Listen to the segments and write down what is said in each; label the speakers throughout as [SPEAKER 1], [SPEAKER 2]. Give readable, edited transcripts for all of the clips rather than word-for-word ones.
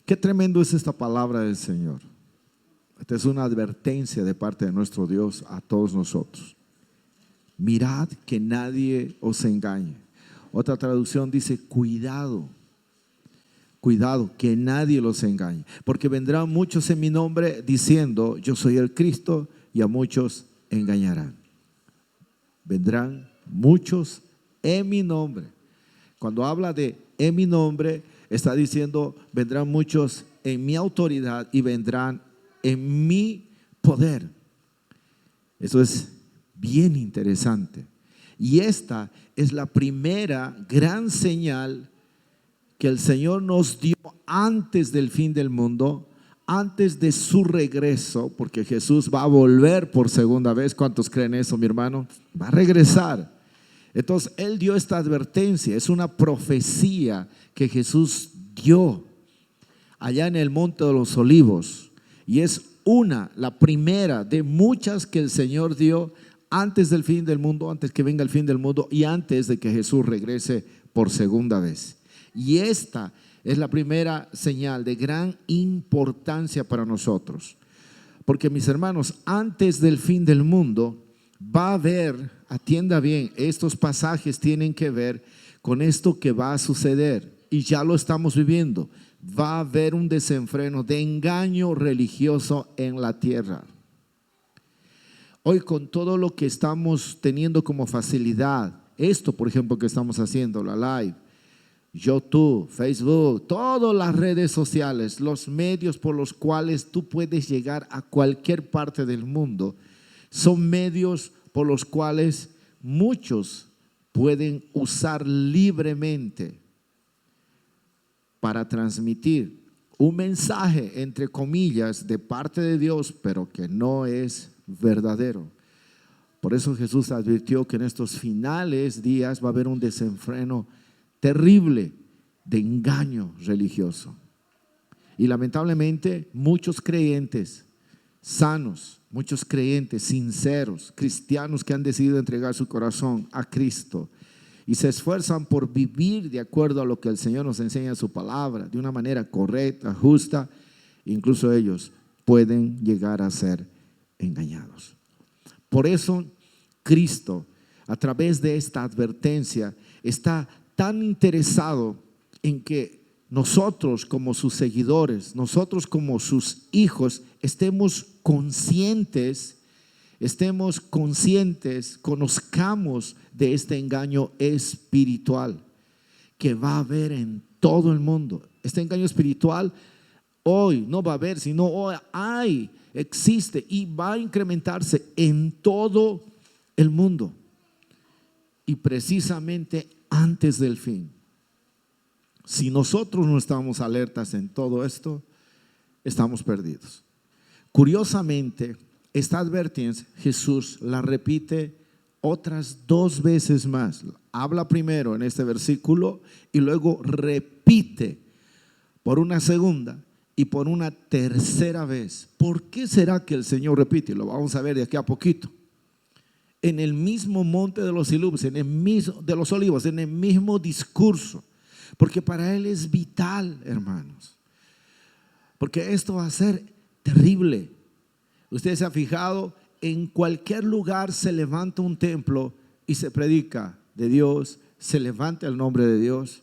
[SPEAKER 1] Qué tremendo es esta palabra del Señor. Esta es una advertencia de parte de nuestro Dios a todos nosotros. Mirad que nadie os engañe. Otra traducción dice, cuidado, cuidado, que nadie los engañe. Porque vendrán muchos en mi nombre diciendo, yo soy el Cristo, y a muchos engañarán. Vendrán muchos en mi nombre. Cuando habla de en mi nombre, está diciendo, vendrán muchos en mi autoridad y vendrán en mi poder. Eso es bien interesante. Y esta es la primera gran señal que el Señor nos dio antes del fin del mundo, antes de su regreso, porque Jesús va a volver por segunda vez. ¿Cuántos creen eso, mi hermano? Va a regresar. Entonces, Él dio esta advertencia, es una profecía que Jesús dio allá en el Monte de los Olivos. Y es la primera de muchas que el Señor dio antes del fin del mundo, antes que venga el fin del mundo y antes de que Jesús regrese por segunda vez. Y esta es la primera señal de gran importancia para nosotros. Porque, mis hermanos, antes del fin del mundo va a haber, atienda bien, estos pasajes tienen que ver con esto que va a suceder y ya lo estamos viviendo. Va a haber un desenfreno de engaño religioso en la tierra. Hoy, con todo lo que estamos teniendo como facilidad, esto por ejemplo que estamos haciendo, la live, YouTube, Facebook, todas las redes sociales, los medios por los cuales tú puedes llegar a cualquier parte del mundo, son medios por los cuales muchos pueden usar libremente para transmitir un mensaje, entre comillas, de parte de Dios, pero que no es verdadero. Por eso Jesús advirtió que en estos finales días va a haber un desenfreno terrible de engaño religioso. Y lamentablemente muchos creyentes sanos, muchos creyentes sinceros, cristianos que han decidido entregar su corazón a Cristo y se esfuerzan por vivir de acuerdo a lo que el Señor nos enseña en su palabra, de una manera correcta, justa, incluso ellos pueden llegar a ser engañados. Por eso Cristo, a través de esta advertencia, está tan interesado en que nosotros como sus seguidores, nosotros como sus hijos, estemos conscientes, conozcamos de este engaño espiritual que va a haber en todo el mundo. Este engaño espiritual hoy no va a haber, sino hoy existe y va a incrementarse en todo el mundo. Y precisamente antes del fin, si nosotros no estamos alertas en todo esto, estamos perdidos. Curiosamente, esta advertencia Jesús la repite otras 2 veces más. Habla primero en este versículo y luego repite por una segunda y por una tercera vez. ¿Por qué será que el Señor repite? Lo vamos a ver de aquí a poquito. En el mismo Monte de los Olivos, en el mismo discurso, porque para Él es vital, hermanos, porque esto va a ser terrible. Usted se ha fijado, en cualquier lugar se levanta un templo y se predica de Dios, se levanta el nombre de Dios.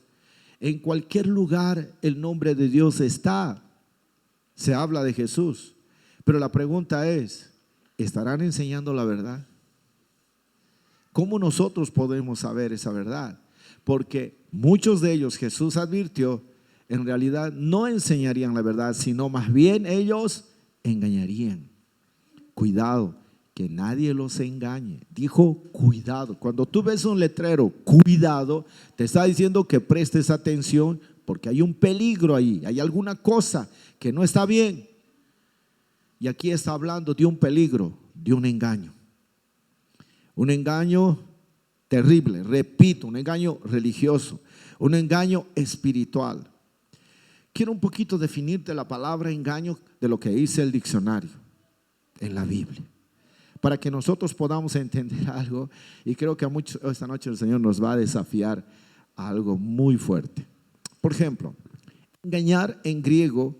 [SPEAKER 1] En cualquier lugar el nombre de Dios está, se habla de Jesús, pero la pregunta es, ¿estarán enseñando la verdad? ¿Cómo nosotros podemos saber esa verdad? Porque muchos de ellos, Jesús advirtió, en realidad no enseñarían la verdad, sino más bien ellos engañarían. Cuidado, que nadie los engañe. Dijo cuidado. Cuando tú ves un letrero, cuidado, te está diciendo que prestes atención porque hay un peligro ahí, hay alguna cosa que no está bien. Y aquí está hablando de un peligro, de un engaño. Un engaño terrible, repito, un engaño religioso, un engaño espiritual. Quiero un poquito definirte la palabra engaño de lo que dice el diccionario en la Biblia, para que nosotros podamos entender algo, y creo que a muchos esta noche el Señor nos va a desafiar a algo muy fuerte. Por ejemplo, Engañar en griego,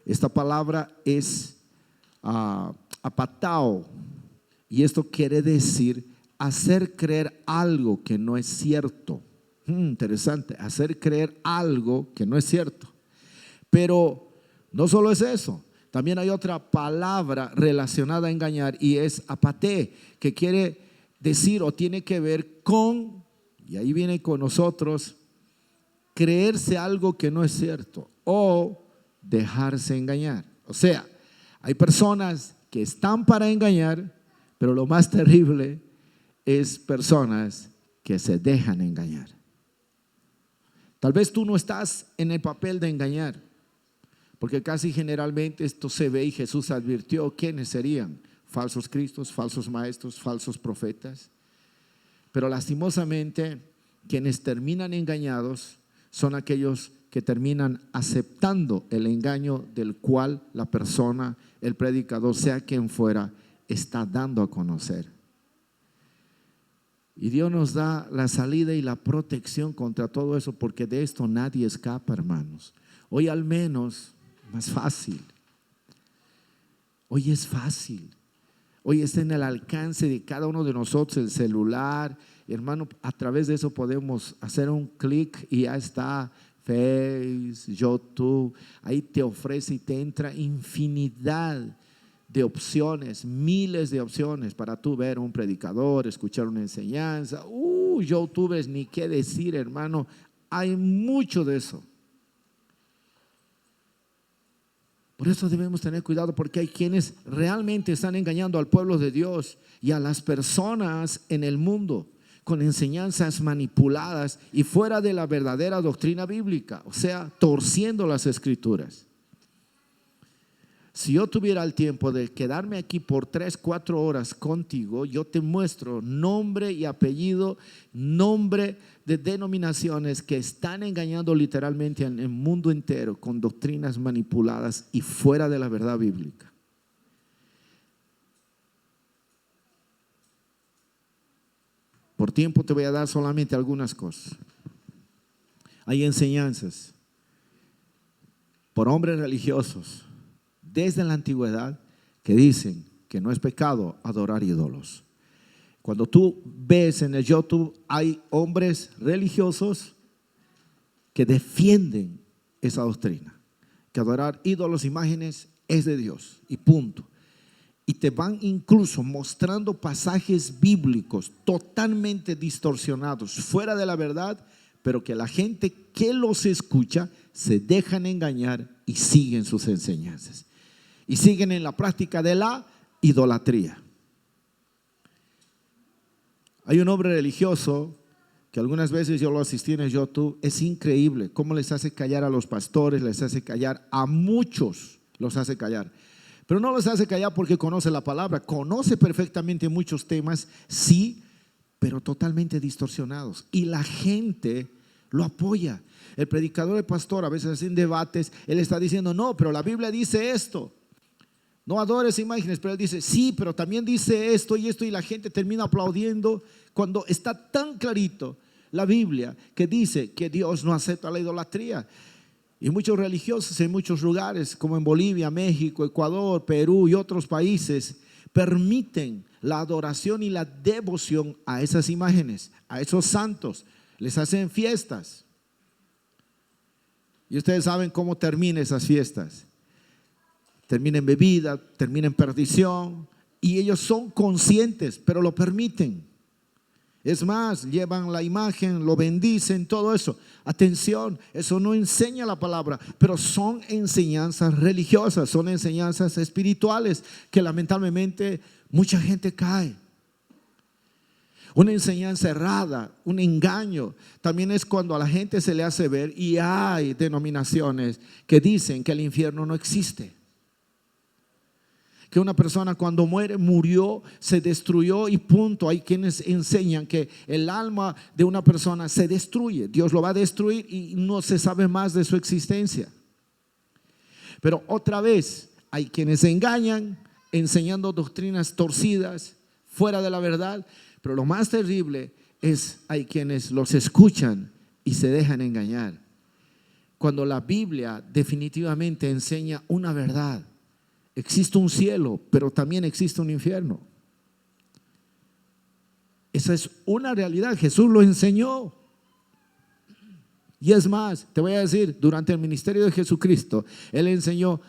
[SPEAKER 1] esta palabra es apatao, y esto quiere decir hacer creer algo que no es cierto. Interesante, hacer creer algo que no es cierto. Pero no solo es eso, también hay otra palabra relacionada a engañar y es apate, que quiere decir o tiene que ver con, y ahí viene con nosotros, creerse algo que no es cierto o dejarse engañar. O sea, hay personas que están para engañar, pero lo más terrible es personas que se dejan engañar. Tal vez tú no estás en el papel de engañar, porque casi generalmente esto se ve y Jesús advirtió quiénes serían: falsos cristos, falsos maestros, falsos profetas. Pero lastimosamente quienes terminan engañados son aquellos que terminan aceptando el engaño del cual la persona, el predicador, sea quien fuera, está dando a conocer. Y Dios nos da la salida y la protección contra todo eso, porque de esto nadie escapa, hermanos. Hoy al menos más fácil. Hoy es fácil. Hoy está en el alcance de cada uno de nosotros el celular. Hermano, a través de eso podemos hacer un clic y ya está Face, YouTube. Ahí te ofrece y te entra infinidad de opciones, miles de opciones para tú ver un predicador, escuchar una enseñanza. YouTube, ni qué decir, hermano. Hay mucho de eso. Por eso debemos tener cuidado, porque hay quienes realmente están engañando al pueblo de Dios y a las personas en el mundo con enseñanzas manipuladas y fuera de la verdadera doctrina bíblica, o sea, torciendo las escrituras. Si yo tuviera el tiempo de quedarme aquí por 3, 4 horas contigo, yo te muestro nombre y apellido, nombre de denominaciones que están engañando literalmente en el mundo entero con doctrinas manipuladas y fuera de la verdad bíblica. Por tiempo te voy a dar solamente algunas cosas. Hay enseñanzas por hombres religiosos desde la antigüedad que dicen que no es pecado adorar ídolos. Cuando tú ves en el YouTube, hay hombres religiosos que defienden esa doctrina, que adorar ídolos, imágenes, es de Dios y punto. Y te van incluso mostrando pasajes bíblicos totalmente distorsionados, fuera de la verdad, pero que la gente que los escucha se dejan engañar y siguen sus enseñanzas. Y siguen en la práctica de la idolatría. Hay un hombre religioso que algunas veces yo lo asistí en el YouTube. Es increíble cómo les hace callar a los pastores, les hace callar a muchos, los hace callar. Pero no los hace callar porque conoce la palabra, conoce perfectamente muchos temas, sí, pero totalmente distorsionados. Y la gente lo apoya. El predicador, el pastor, a veces en debates, él está diciendo, no, pero la Biblia dice esto. No adores imágenes, pero él dice, sí, pero también dice esto, y la gente termina aplaudiendo cuando está tan clarito la Biblia que dice que Dios no acepta la idolatría. Y muchos religiosos en muchos lugares, como en Bolivia, México, Ecuador, Perú y otros países, permiten la adoración y la devoción a esas imágenes, a esos santos. Les hacen fiestas. Y ustedes saben cómo terminan esas fiestas. Termina en bebida, termina en perdición, y ellos son conscientes, pero lo permiten. Es más, llevan la imagen, lo bendicen, todo eso. Atención, eso no enseña la palabra, pero son enseñanzas religiosas, son enseñanzas espirituales que lamentablemente mucha gente cae. Una enseñanza errada, un engaño, también es cuando a la gente se le hace ver, y hay denominaciones que dicen que el infierno no existe. Que una persona cuando muere, murió, se destruyó y punto. Hay quienes enseñan que el alma de una persona se destruye, Dios lo va a destruir y no se sabe más de su existencia. Pero otra vez, hay quienes engañan enseñando doctrinas torcidas, fuera de la verdad. Pero lo más terrible es, hay quienes los escuchan y se dejan engañar. cuando la Biblia definitivamente enseña una verdad. Existe un cielo, pero también existe un infierno. Esa es una realidad, Jesús lo enseñó. Y es más, te voy a decir, durante el ministerio de Jesucristo, Él enseñó,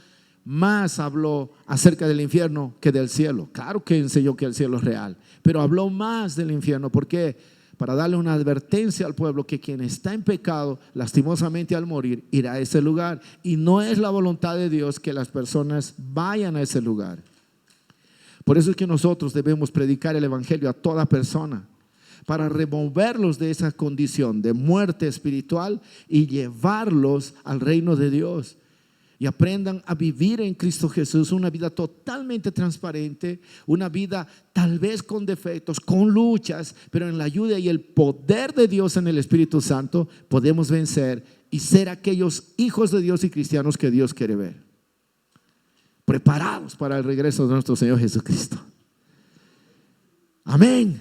[SPEAKER 1] más habló acerca del infierno que del cielo. Claro que enseñó que el cielo es real, pero habló más del infierno. ¿Por qué? Para darle una advertencia al pueblo que quien está en pecado, lastimosamente al morir, irá a ese lugar. Y no es la voluntad de Dios que las personas vayan a ese lugar. Por eso es que nosotros debemos predicar el evangelio a toda persona, para removerlos de esa condición de muerte espiritual y llevarlos al reino de Dios. Y aprendan a vivir en Cristo Jesús una vida totalmente transparente, una vida tal vez con defectos, con luchas, pero en la ayuda y el poder de Dios en el Espíritu Santo podemos vencer y ser aquellos hijos de Dios y cristianos que Dios quiere ver, preparados para el regreso de nuestro Señor Jesucristo. Amén.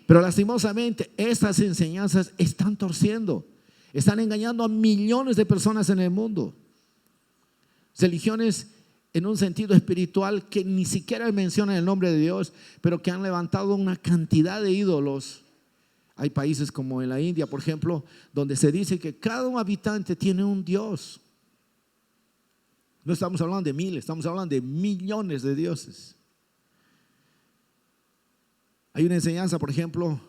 [SPEAKER 1] Pero lastimosamente estas enseñanzas están torciendo, están engañando a millones de personas en el mundo. Religiones en un sentido espiritual que ni siquiera mencionan el nombre de Dios, pero que han levantado una cantidad de ídolos. Hay países como en la India, por ejemplo, donde se dice que cada un habitante tiene un Dios. No estamos hablando de miles, estamos hablando de millones de dioses. Hay una enseñanza, por ejemplo,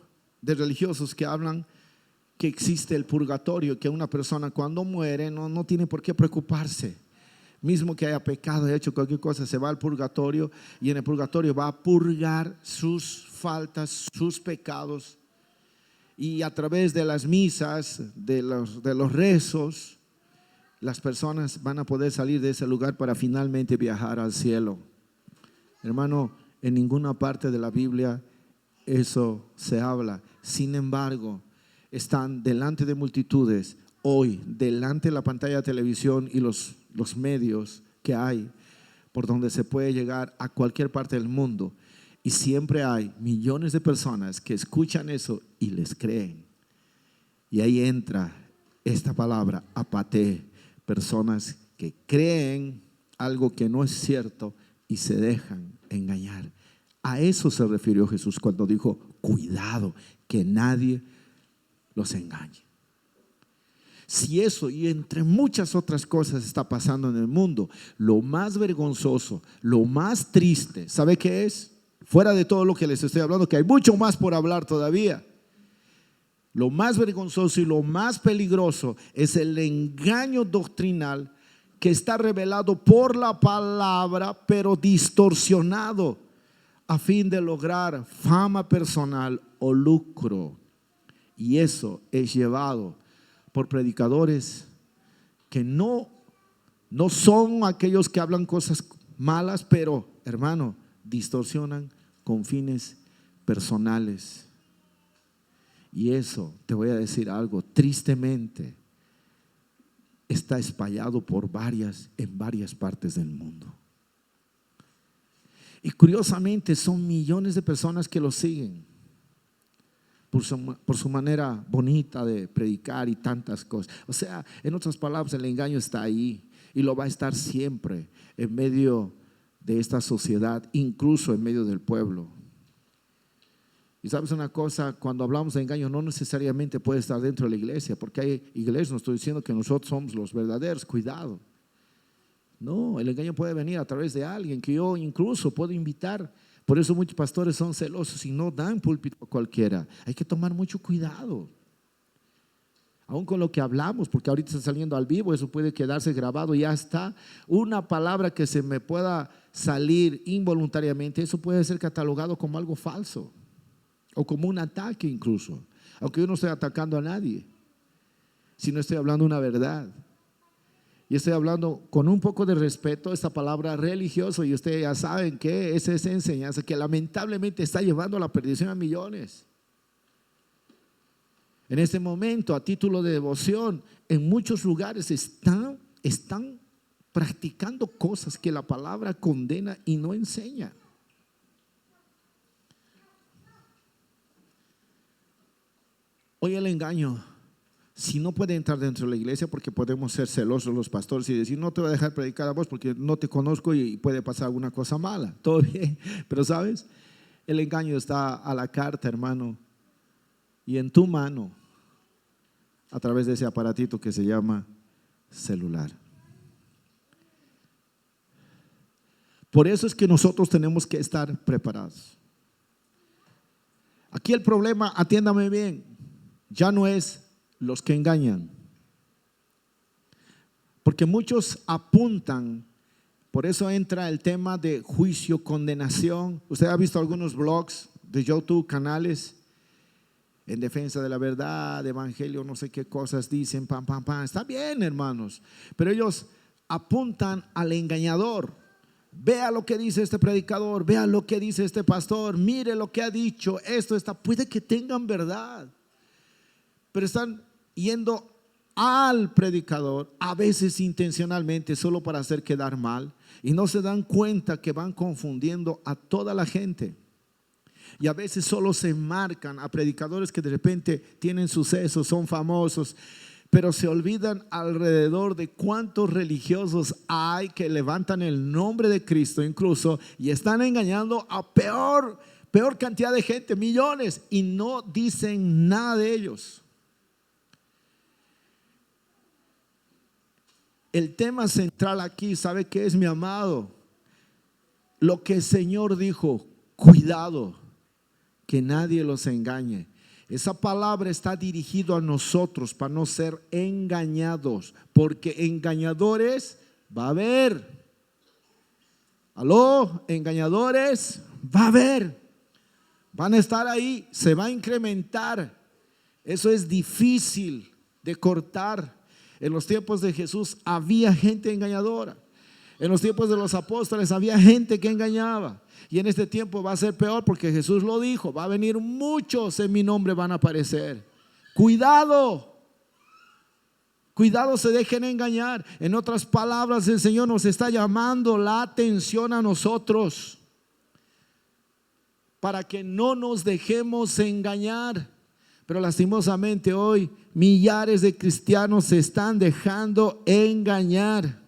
[SPEAKER 1] de religiosos que hablan que existe el purgatorio, que una persona cuando muere no tiene por qué preocuparse. Mismo que haya pecado, haya hecho cualquier cosa, se va al purgatorio y en el purgatorio va a purgar sus faltas, sus pecados. Y a través de las misas, de los rezos, las personas van a poder salir de ese lugar para finalmente viajar al cielo. Hermano, en ninguna parte de la Biblia eso se habla. Sin embargo, están delante de multitudes hoy, delante de la pantalla de televisión y los medios que hay, por donde se puede llegar a cualquier parte del mundo, y siempre hay millones de personas que escuchan eso y les creen. Y ahí entra esta palabra, apate, personas que creen algo que no es cierto y se dejan engañar. A eso se refirió Jesús cuando dijo, cuidado, que nadie los engañe. Si eso y entre muchas otras cosas está pasando en el mundo, lo más vergonzoso, lo más triste, ¿sabe qué es? Fuera de todo lo que les estoy hablando, que hay mucho más por hablar todavía. Lo más vergonzoso y lo más peligroso es el engaño doctrinal que está revelado por la palabra, pero distorsionado a fin de lograr fama personal o lucro. Y eso es llevado por predicadores que no son aquellos que hablan cosas malas, pero hermano, distorsionan con fines personales. Y eso, te voy a decir algo, tristemente está espallado en varias partes del mundo. Y curiosamente son millones de personas que lo siguen por su manera bonita de predicar y tantas cosas. O sea, en otras palabras, el engaño está ahí y lo va a estar siempre en medio de esta sociedad, incluso en medio del pueblo. Y sabes una cosa, cuando hablamos de engaño no necesariamente puede estar dentro de la iglesia, porque hay iglesias, no estoy diciendo que nosotros somos los verdaderos, cuidado. No, el engaño puede venir a través de alguien que yo incluso puedo invitar. Por eso muchos pastores son celosos y no dan púlpito a cualquiera. Hay que tomar mucho cuidado, aún con lo que hablamos, porque ahorita está saliendo al vivo, eso puede quedarse grabado, ya está. Una palabra que se me pueda salir involuntariamente, eso puede ser catalogado como algo falso o como un ataque incluso, aunque yo no estoy atacando a nadie, sino estoy hablando una verdad. Y estoy hablando con un poco de respeto esta palabra religioso, y ustedes ya saben que es esa enseñanza que lamentablemente está llevando a la perdición a millones. En este momento, a título de devoción, en muchos lugares están practicando cosas que la palabra condena y no enseña. Hoy el engaño si no puede entrar dentro de la iglesia, porque podemos ser celosos los pastores y decir, no te voy a dejar predicar a vos porque no te conozco y puede pasar alguna cosa mala. Todo bien, pero sabes, el engaño está a la carta, hermano, y en tu mano, a través de ese aparatito que se llama celular. Por eso es que nosotros tenemos que estar preparados. Aquí el problema, atiéndame bien, ya no es los que engañan, porque muchos apuntan, por eso entra el tema de juicio, condenación. Usted ha visto algunos blogs de YouTube, canales en defensa de la verdad, de evangelio, no sé qué cosas dicen, pam, pam, pam. Está bien, hermanos, pero ellos apuntan al engañador. Vea lo que dice este predicador, vea lo que dice este pastor, mire lo que ha dicho, esto está, puede que tengan verdad, pero están yendo al predicador, a veces intencionalmente, solo para hacer quedar mal, y no se dan cuenta que van confundiendo a toda la gente. Y a veces solo se marcan a predicadores que de repente tienen sucesos, son famosos, pero se olvidan alrededor de cuántos religiosos hay que levantan el nombre de Cristo incluso, y están engañando a peor cantidad de gente, millones, y no dicen nada de ellos. El tema central aquí, ¿sabe qué es, mi amado? Lo que el Señor dijo, cuidado, que nadie los engañe. Esa palabra está dirigida a nosotros para no ser engañados, porque engañadores va a haber. ¿Aló? Engañadores va a haber. Van a estar ahí, se va a incrementar. Eso es difícil de cortar. En los tiempos de Jesús había gente engañadora. En los tiempos de los apóstoles había gente que engañaba. Y en este tiempo va a ser peor, porque Jesús lo dijo, va a venir muchos en mi nombre, van a aparecer. Cuidado, cuidado, se dejen engañar. En otras palabras, el Señor nos está llamando la atención a nosotros para que no nos dejemos engañar. Pero lastimosamente hoy millares de cristianos se están dejando engañar.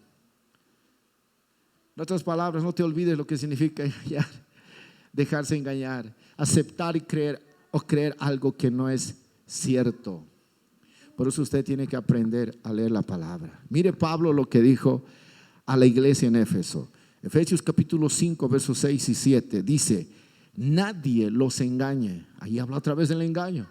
[SPEAKER 1] En otras palabras, no te olvides lo que significa engañar, dejarse engañar, aceptar y creer algo que no es cierto. Por eso usted tiene que aprender a leer la palabra. Mire Pablo lo que dijo a la iglesia en Éfeso. Efesios capítulo 5 versos 6 y 7 dice: nadie los engañe. Ahí habla otra vez del engaño.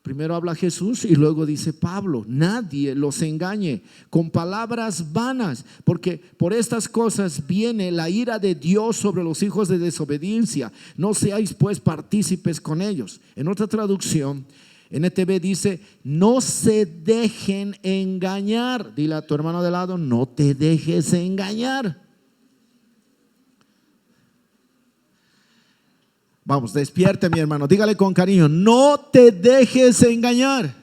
[SPEAKER 1] Primero habla Jesús y luego dice Pablo: nadie los engañe con palabras vanas, porque por estas cosas viene la ira de Dios sobre los hijos de desobediencia. No seáis pues partícipes con ellos. En otra traducción, NTV dice: no se dejen engañar. Dile a tu hermano de lado: no te dejes engañar. Vamos, despierte, mi hermano, dígale con cariño: no te dejes engañar.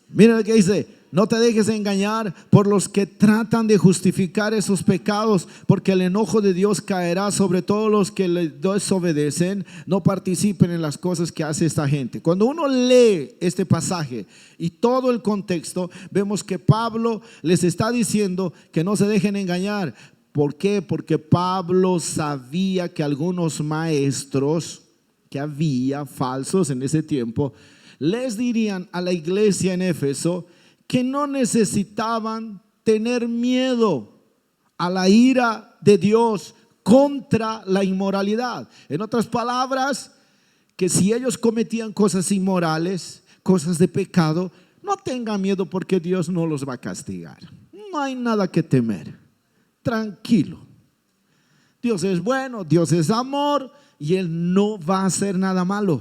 [SPEAKER 1] Mira lo que dice: no te dejes engañar por los que tratan de justificar esos pecados, porque el enojo de Dios caerá sobre todos los que le desobedecen. No participen en las cosas que hace esta gente. Cuando uno lee este pasaje y todo el contexto, vemos que Pablo les está diciendo que no se dejen engañar. ¿Por qué? Porque Pablo sabía que algunos maestros que había falsos en ese tiempo les dirían a la iglesia en Éfeso que no necesitaban tener miedo a la ira de Dios contra la inmoralidad. En otras palabras, que si ellos cometían cosas inmorales, cosas de pecado, no tengan miedo, porque Dios no los va a castigar. No hay nada que temer. Tranquilo, Dios es bueno, Dios es amor, y Él no va a hacer nada malo.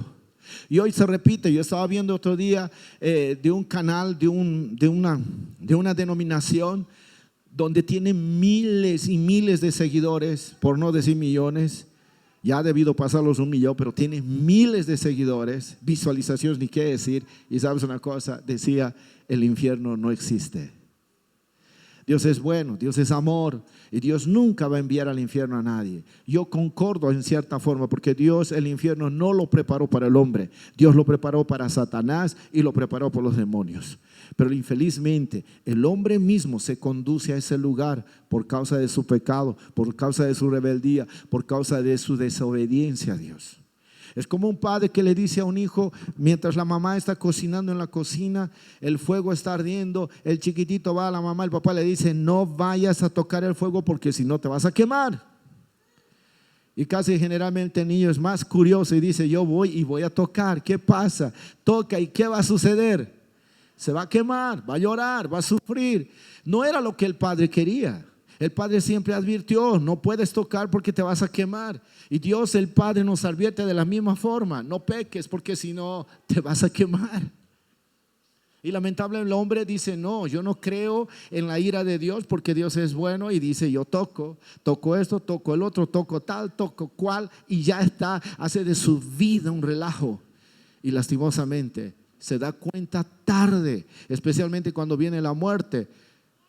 [SPEAKER 1] Y hoy se repite. Yo estaba viendo otro día de un canal de una denominación donde tiene miles y miles de seguidores, por no decir millones. Ya ha debido pasar los 1 millón, pero tiene miles de seguidores, visualizaciones, ni qué decir. Y sabes una cosa, decía: el infierno no existe. Dios es bueno, Dios es amor y Dios nunca va a enviar al infierno a nadie. Yo concordo en cierta forma porque Dios el infierno no lo preparó para el hombre. Dios lo preparó para Satanás y lo preparó por los demonios. Pero infelizmente el hombre mismo se conduce a ese lugar por causa de su pecado, por causa de su rebeldía, por causa de su desobediencia a Dios. Es como un padre que le dice a un hijo, mientras la mamá está cocinando en la cocina, el fuego está ardiendo, el chiquitito va a la mamá, el papá le dice, no vayas a tocar el fuego porque si no te vas a quemar. Y casi generalmente el niño es más curioso y dice, yo voy y voy a tocar, ¿qué pasa? Toca y ¿qué va a suceder? Se va a quemar, va a llorar, va a sufrir. No era lo que el padre quería. El Padre siempre advirtió, no puedes tocar porque te vas a quemar. Y Dios el Padre nos advierte de la misma forma, no peques porque si no te vas a quemar. Y lamentablemente el hombre dice, no, yo no creo en la ira de Dios porque Dios es bueno. Y dice, yo toco esto, toco el otro, toco tal, toco cual. Y ya está, hace de su vida un relajo. Y lastimosamente se da cuenta tarde, especialmente cuando viene la muerte,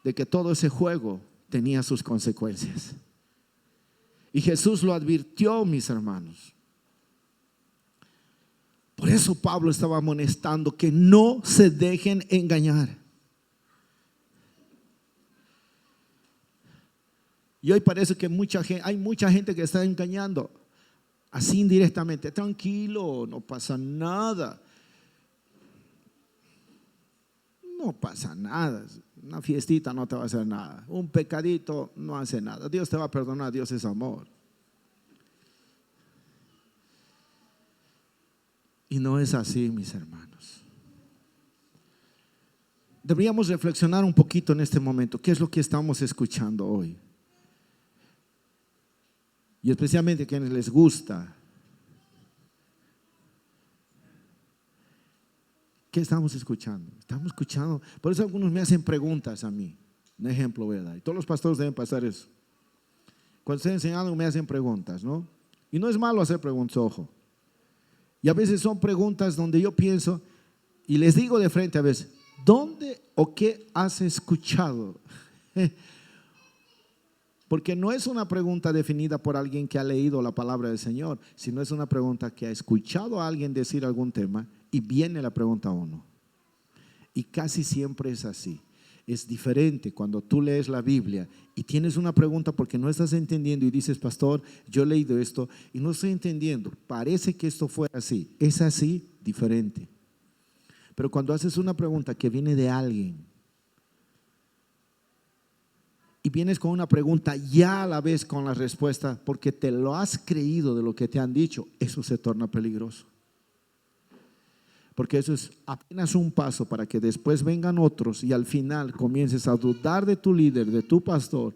[SPEAKER 1] de que todo ese juego tenía sus consecuencias. Y Jesús lo advirtió, mis hermanos. Por eso Pablo estaba amonestando que no se dejen engañar. Y hoy parece que hay mucha gente que está engañando así indirectamente. Tranquilo, no pasa nada. No pasa nada. Una fiestita no te va a hacer nada. Un pecadito no hace nada. Dios te va a perdonar. Dios es amor. Y no es así, mis hermanos. Deberíamos reflexionar un poquito en este momento. ¿Qué es lo que estamos escuchando hoy? Y especialmente a quienes les gusta. ¿Qué estamos escuchando? Estamos escuchando. Por eso algunos me hacen preguntas a mí. Un ejemplo voy a dar. Y todos los pastores deben pasar eso. Cuando estoy enseñando me hacen preguntas, ¿no? Y no es malo hacer preguntas, ojo. Y a veces son preguntas donde yo pienso y les digo de frente a veces, ¿dónde o qué has escuchado? Porque no es una pregunta definida por alguien que ha leído la palabra del Señor, sino es una pregunta que ha escuchado a alguien decir algún tema y viene la pregunta a uno. Y casi siempre es así. Es diferente cuando tú lees la Biblia y tienes una pregunta porque no estás entendiendo y dices, pastor, yo he leído esto y no estoy entendiendo. Parece que esto fuera así. Es así, diferente. Pero cuando haces una pregunta que viene de alguien y vienes con una pregunta ya a la vez con la respuesta porque te lo has creído de lo que te han dicho, eso se torna peligroso. Porque eso es apenas un paso para que después vengan otros y al final comiences a dudar de tu líder, de tu pastor.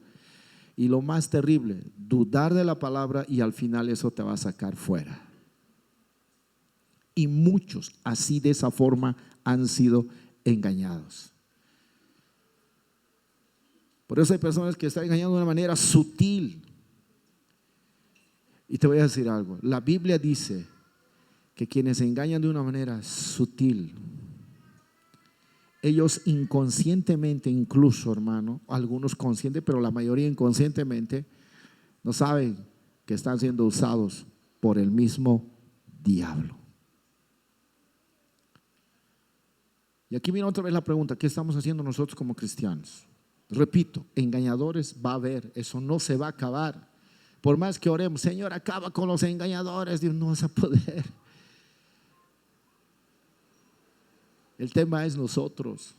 [SPEAKER 1] Y lo más terrible, dudar de la palabra y al final eso te va a sacar fuera. Y muchos así de esa forma han sido engañados. Por eso hay personas que están engañando de una manera sutil. Y te voy a decir algo, la Biblia dice que quienes engañan de una manera sutil, ellos inconscientemente incluso, hermano, algunos conscientes, pero la mayoría inconscientemente, no saben que están siendo usados por el mismo diablo. Y aquí viene otra vez la pregunta, ¿qué estamos haciendo nosotros como cristianos? Repito, engañadores va a haber, eso no se va a acabar. Por más que oremos, Señor, acaba con los engañadores, Dios, no vas a poder. El tema es nosotros.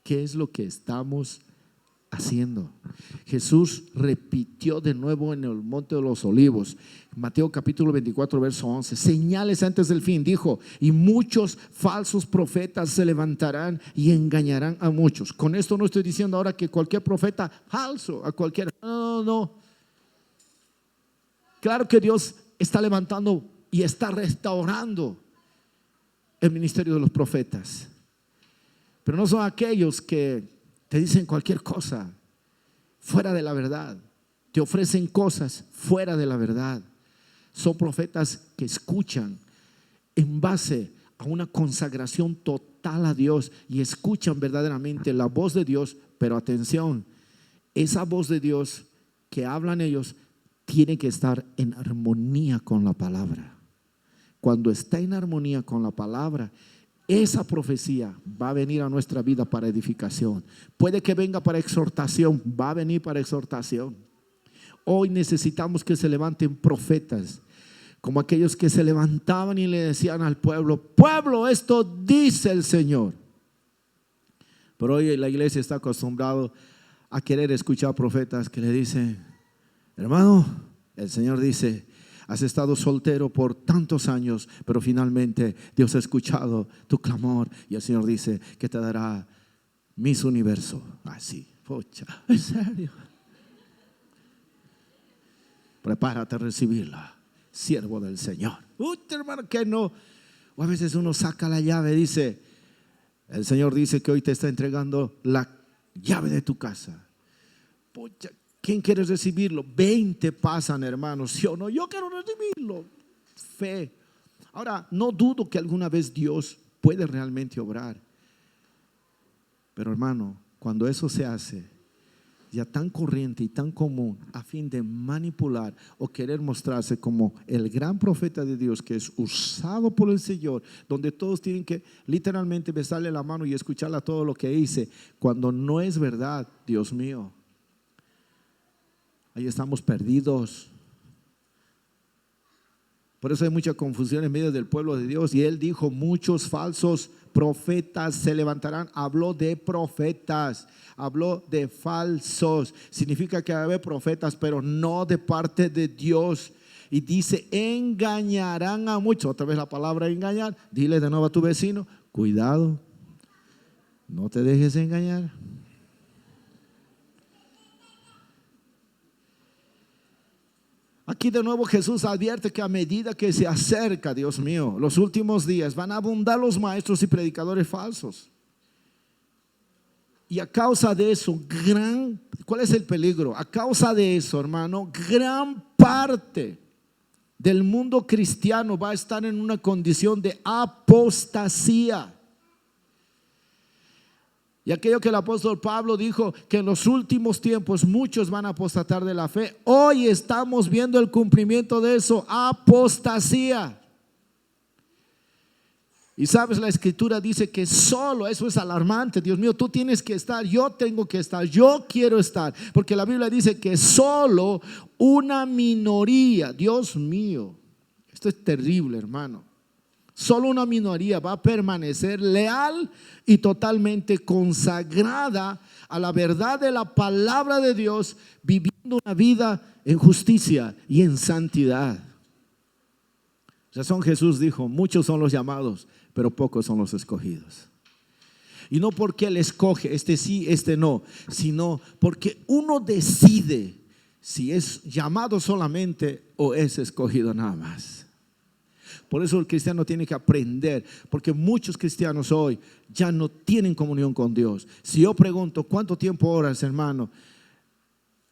[SPEAKER 1] ¿Qué es lo que estamos haciendo? Jesús repitió de nuevo en el Monte de los Olivos, Mateo capítulo 24 verso 11, señales antes del fin, dijo, y muchos falsos profetas se levantarán y engañarán a muchos. Con esto no estoy diciendo ahora que cualquier profeta falso, a cualquiera, no. Claro que Dios está levantando y está restaurando el ministerio de los profetas, pero no son aquellos que te dicen cualquier cosa fuera de la verdad, te ofrecen cosas fuera de la verdad. Son profetas que escuchan en base a una consagración total a Dios y escuchan verdaderamente la voz de Dios, Pero atención, esa voz de Dios que hablan ellos tiene que estar en armonía con la palabra. Cuando está en armonía con la palabra, esa profecía va a venir a nuestra vida para edificación. Puede que venga para exhortación, va a venir para exhortación. Hoy necesitamos que se levanten profetas, como aquellos que se levantaban y le decían al pueblo: pueblo, esto dice el Señor. Pero hoy la iglesia está acostumbrada a querer escuchar profetas que le dicen: hermano, el Señor dice, has estado soltero por tantos años, pero finalmente Dios ha escuchado tu clamor y el Señor dice que te dará Miss Universo. Así, pocha, en serio. Prepárate a recibirla, siervo del Señor. Hermano, que no. O a veces uno saca la llave y dice: el Señor dice que hoy te está entregando la llave de tu casa. Pocha, ¿quién quiere recibirlo? 20 pasan, hermanos, ¿sí o no? Yo quiero recibirlo. Fe. Ahora, no dudo que alguna vez Dios puede realmente obrar. Pero hermano, cuando eso se hace ya tan corriente y tan común, a fin de manipular o querer mostrarse como el gran profeta de Dios que es usado por el Señor, donde todos tienen que literalmente besarle la mano y escucharle todo lo que dice, cuando no es verdad, Dios mío, ahí estamos perdidos. Por eso hay mucha confusión en medio del pueblo de Dios. Y Él dijo: muchos falsos profetas se levantarán. Habló de profetas, habló de falsos. Significa que va a haber profetas, pero no de parte de Dios. Y dice: engañarán a muchos. Otra vez la palabra engañar. Dile de nuevo a tu vecino: cuidado, no te dejes engañar. Aquí de nuevo Jesús advierte que a medida que se acerca, Dios mío, los últimos días, van a abundar los maestros y predicadores falsos. Y a causa de eso, ¿cuál es el peligro? A causa de eso, hermano, gran parte del mundo cristiano va a estar en una condición de apostasía. Y aquello que el apóstol Pablo dijo, que en los últimos tiempos muchos van a apostatar de la fe, hoy estamos viendo el cumplimiento de eso, apostasía. Y sabes, la escritura dice que solo, eso es alarmante. Dios mío, tú tienes que estar, yo tengo que estar, yo quiero estar, porque la Biblia dice que solo una minoría, Dios mío, esto es terrible, hermano. Solo una minoría va a permanecer leal y totalmente consagrada a la verdad de la palabra de Dios, viviendo una vida en justicia y en santidad. Razón Jesús dijo: muchos son los llamados, pero pocos son los escogidos. Y no porque Él escoge, este sí, este no, sino porque uno decide si es llamado solamente o es escogido nada más. Por eso el cristiano tiene que aprender, porque muchos cristianos hoy ya no tienen comunión con Dios. Si yo pregunto: ¿cuánto tiempo oras, hermano?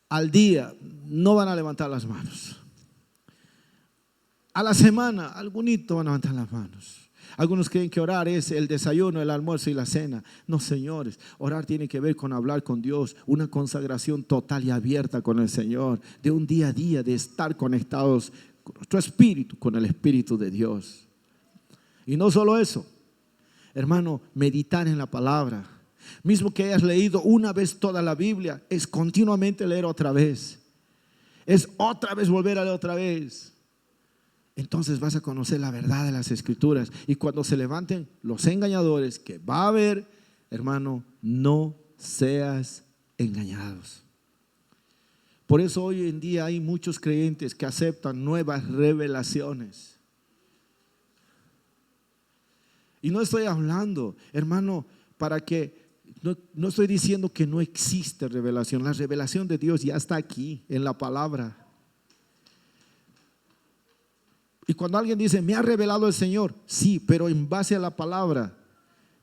[SPEAKER 1] Al día, no van a levantar las manos. A la semana, algunos van a levantar las manos. Algunos creen que orar es el desayuno, el almuerzo y la cena. No, señores, orar tiene que ver con hablar con Dios, una consagración total y abierta con el Señor, de un día a día, de estar conectados con nuestro espíritu, con el Espíritu de Dios. Y no solo eso, hermano, meditar en la palabra. Mismo que hayas leído una vez toda la Biblia, es continuamente leer otra vez. Es otra vez volver a leer otra vez. Entonces vas a conocer la verdad de las Escrituras. Y cuando se levanten los engañadores, que va a haber, hermano, no seas engañados. Por eso hoy en día hay muchos creyentes que aceptan nuevas revelaciones. Y no estoy hablando, hermano, para que no estoy diciendo que no existe revelación. La revelación de Dios ya está aquí en la palabra. Y cuando alguien dice: me ha revelado el Señor, sí, pero en base a la palabra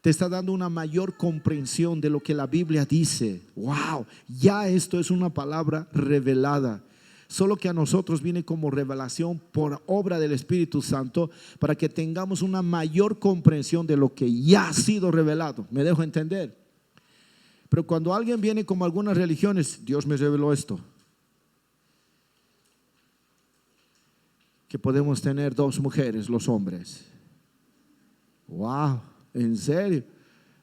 [SPEAKER 1] te está dando una mayor comprensión de lo que la Biblia dice. Wow, ya esto es una palabra revelada. Solo que a nosotros viene como revelación por obra del Espíritu Santo, para que tengamos una mayor comprensión de lo que ya ha sido revelado. ¿Me dejo entender? Pero cuando alguien viene como algunas religiones, Dios me reveló esto, que podemos tener 2 mujeres, los hombres. Wow, ¿en serio?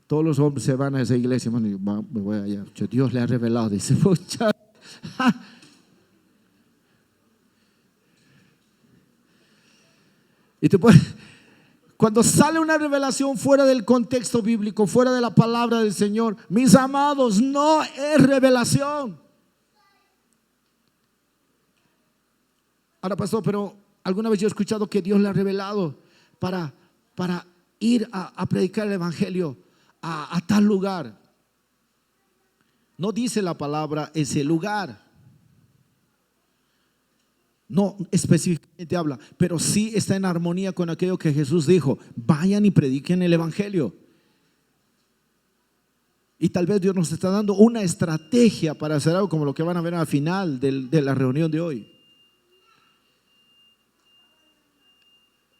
[SPEAKER 1] Todos los hombres se van a esa iglesia, hermano, me voy allá. Dios le ha revelado, dice, mucha. Y cuando sale una revelación fuera del contexto bíblico, fuera de la palabra del Señor, mis amados, no es revelación. Ahora, pastor, pero alguna vez yo he escuchado que Dios le ha revelado para ir a predicar el evangelio a tal lugar. No dice la palabra ese lugar, no específicamente habla, pero sí está en armonía con aquello que Jesús dijo: vayan y prediquen el evangelio. Y tal vez Dios nos está dando una estrategia para hacer algo como lo que van a ver al final de la reunión de hoy.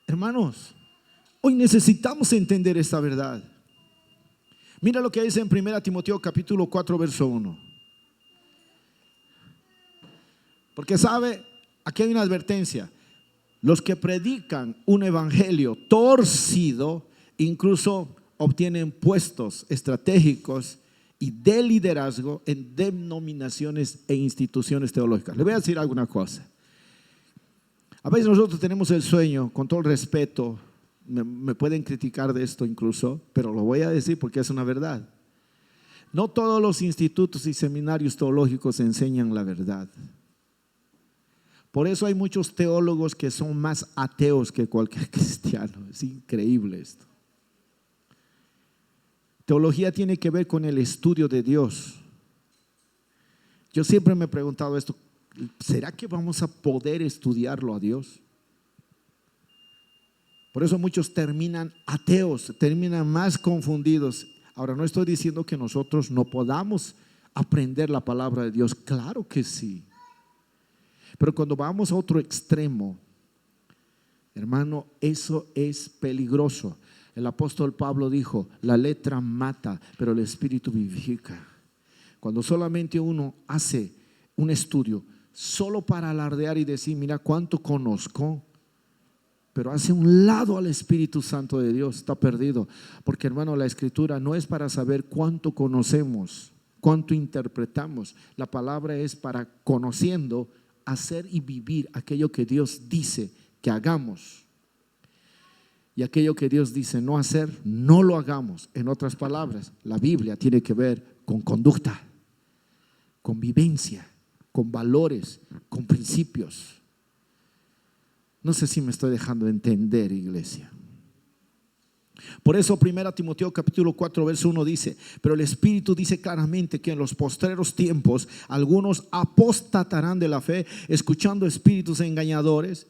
[SPEAKER 1] Hermanos, hoy necesitamos entender esta verdad. Mira lo que dice en 1 Timoteo capítulo 4 verso 1. Porque sabe, aquí hay una advertencia: los que predican un evangelio torcido incluso obtienen puestos estratégicos y de liderazgo en denominaciones e instituciones teológicas. Le voy a decir alguna cosa. A veces nosotros tenemos el sueño, con todo el respeto, me pueden criticar de esto incluso, pero lo voy a decir porque es una verdad. No todos los institutos y seminarios teológicos enseñan la verdad. Por eso hay muchos teólogos que son más ateos que cualquier cristiano. Es increíble esto. Teología tiene que ver con el estudio de Dios. Yo siempre me he preguntado esto: ¿será que vamos a poder estudiarlo a Dios? Por eso muchos terminan ateos, terminan más confundidos. Ahora, no estoy diciendo que nosotros no podamos aprender la palabra de Dios, claro que sí. Pero cuando vamos a otro extremo, hermano, eso es peligroso. El apóstol Pablo dijo: la letra mata, pero el espíritu vivifica. Cuando solamente uno hace un estudio solo para alardear y decir: mira cuánto conozco, pero hace un lado al Espíritu Santo de Dios, está perdido. Porque, hermano, la escritura no es para saber cuánto conocemos, cuánto interpretamos. La palabra es para, conociendo, hacer y vivir aquello que Dios dice que hagamos. Y aquello que Dios dice no hacer, no lo hagamos. En otras palabras, la Biblia tiene que ver con conducta, con vivencia, con valores, con principios. No sé si me estoy dejando entender, iglesia. Por eso 1 Timoteo capítulo 4 verso 1 dice: pero el Espíritu dice claramente que en los postreros tiempos algunos apostatarán de la fe, escuchando espíritus engañadores.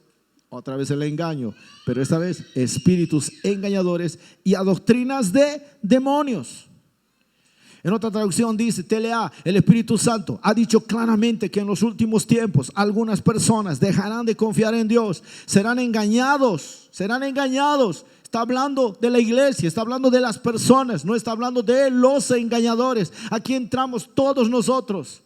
[SPEAKER 1] Otra vez el engaño, pero esta vez espíritus engañadores y a doctrinas de demonios. En otra traducción dice, TLA, el Espíritu Santo ha dicho claramente que en los últimos tiempos algunas personas dejarán de confiar en Dios, serán engañados. Está hablando de la iglesia, está hablando de las personas, no está hablando de los engañadores. Aquí entramos todos nosotros.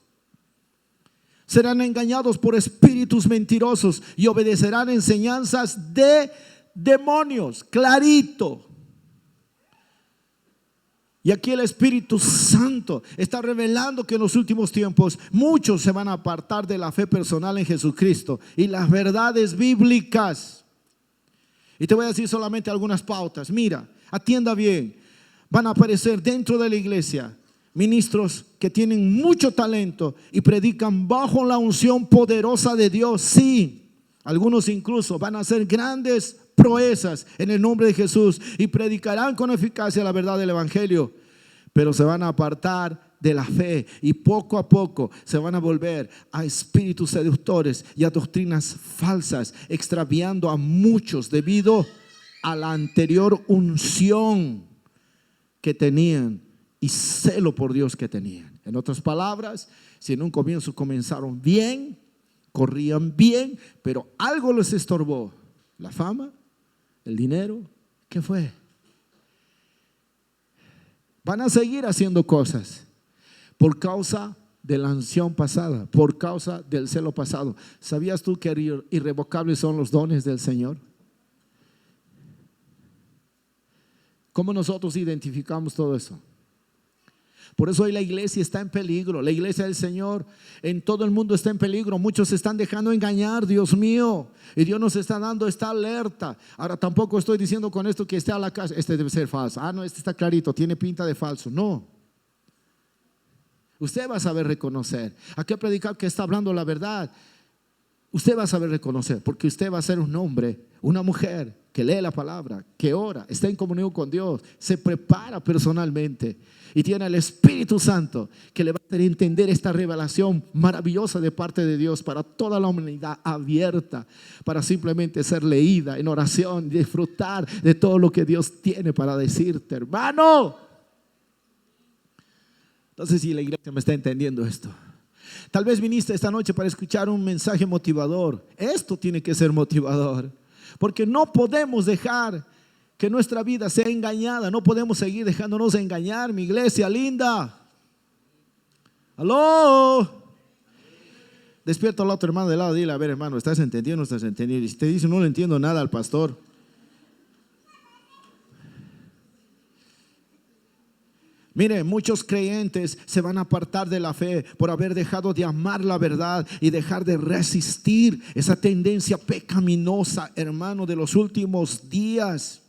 [SPEAKER 1] Serán engañados por espíritus mentirosos y obedecerán enseñanzas de demonios, clarito. Y aquí el Espíritu Santo está revelando que en los últimos tiempos muchos se van a apartar de la fe personal en Jesucristo y las verdades bíblicas. Y te voy a decir solamente algunas pautas. Mira, atienda bien. Van a aparecer dentro de la iglesia ministros que tienen mucho talento y predican bajo la unción poderosa de Dios. Sí, algunos incluso van a hacer grandes proezas en el nombre de Jesús y predicarán con eficacia la verdad del evangelio, pero se van a apartar de la fe y poco a poco se van a volver a espíritus seductores y a doctrinas falsas, extraviando a muchos debido a la anterior unción que tenían y celo por Dios que tenían. En otras palabras, si en un comienzo comenzaron bien, corrían bien, pero algo les estorbó: la fama, el dinero. ¿Qué fue? Van a seguir haciendo cosas, por causa de la unción pasada, por causa del celo pasado. ¿Sabías tú que irrevocables son los dones del Señor? ¿Cómo nosotros identificamos todo eso? Por eso hoy la iglesia está en peligro. La iglesia del Señor en todo el mundo está en peligro. Muchos se están dejando engañar, Dios mío. Y Dios nos está dando esta alerta. Ahora tampoco estoy diciendo con esto que esté a la casa, este debe ser falso. Ah, no, este está clarito, tiene pinta de falso. No. Usted va a saber reconocer. Hay que predicar que está hablando la verdad. Usted va a saber reconocer, porque usted va a ser un hombre, una mujer que lee la palabra, que ora, está en comunión con Dios, se prepara personalmente y tiene el Espíritu Santo que le va a hacer entender esta revelación maravillosa de parte de Dios para toda la humanidad, abierta para simplemente ser leída en oración, disfrutar de todo lo que Dios tiene para decirte, hermano. Entonces, si la iglesia me está entendiendo esto, tal vez viniste esta noche para escuchar un mensaje motivador. Esto tiene que ser motivador, porque no podemos dejar que nuestra vida sea engañada. No podemos seguir dejándonos engañar, mi iglesia linda. Aló. Despierta al otro hermano de lado, dile, a ver, hermano, ¿estás entendiendo o no estás entendiendo? Y si te dice, no le entiendo nada al pastor. Mire, muchos creyentes se van a apartar de la fe por haber dejado de amar la verdad y dejar de resistir esa tendencia pecaminosa, hermano, de los últimos días.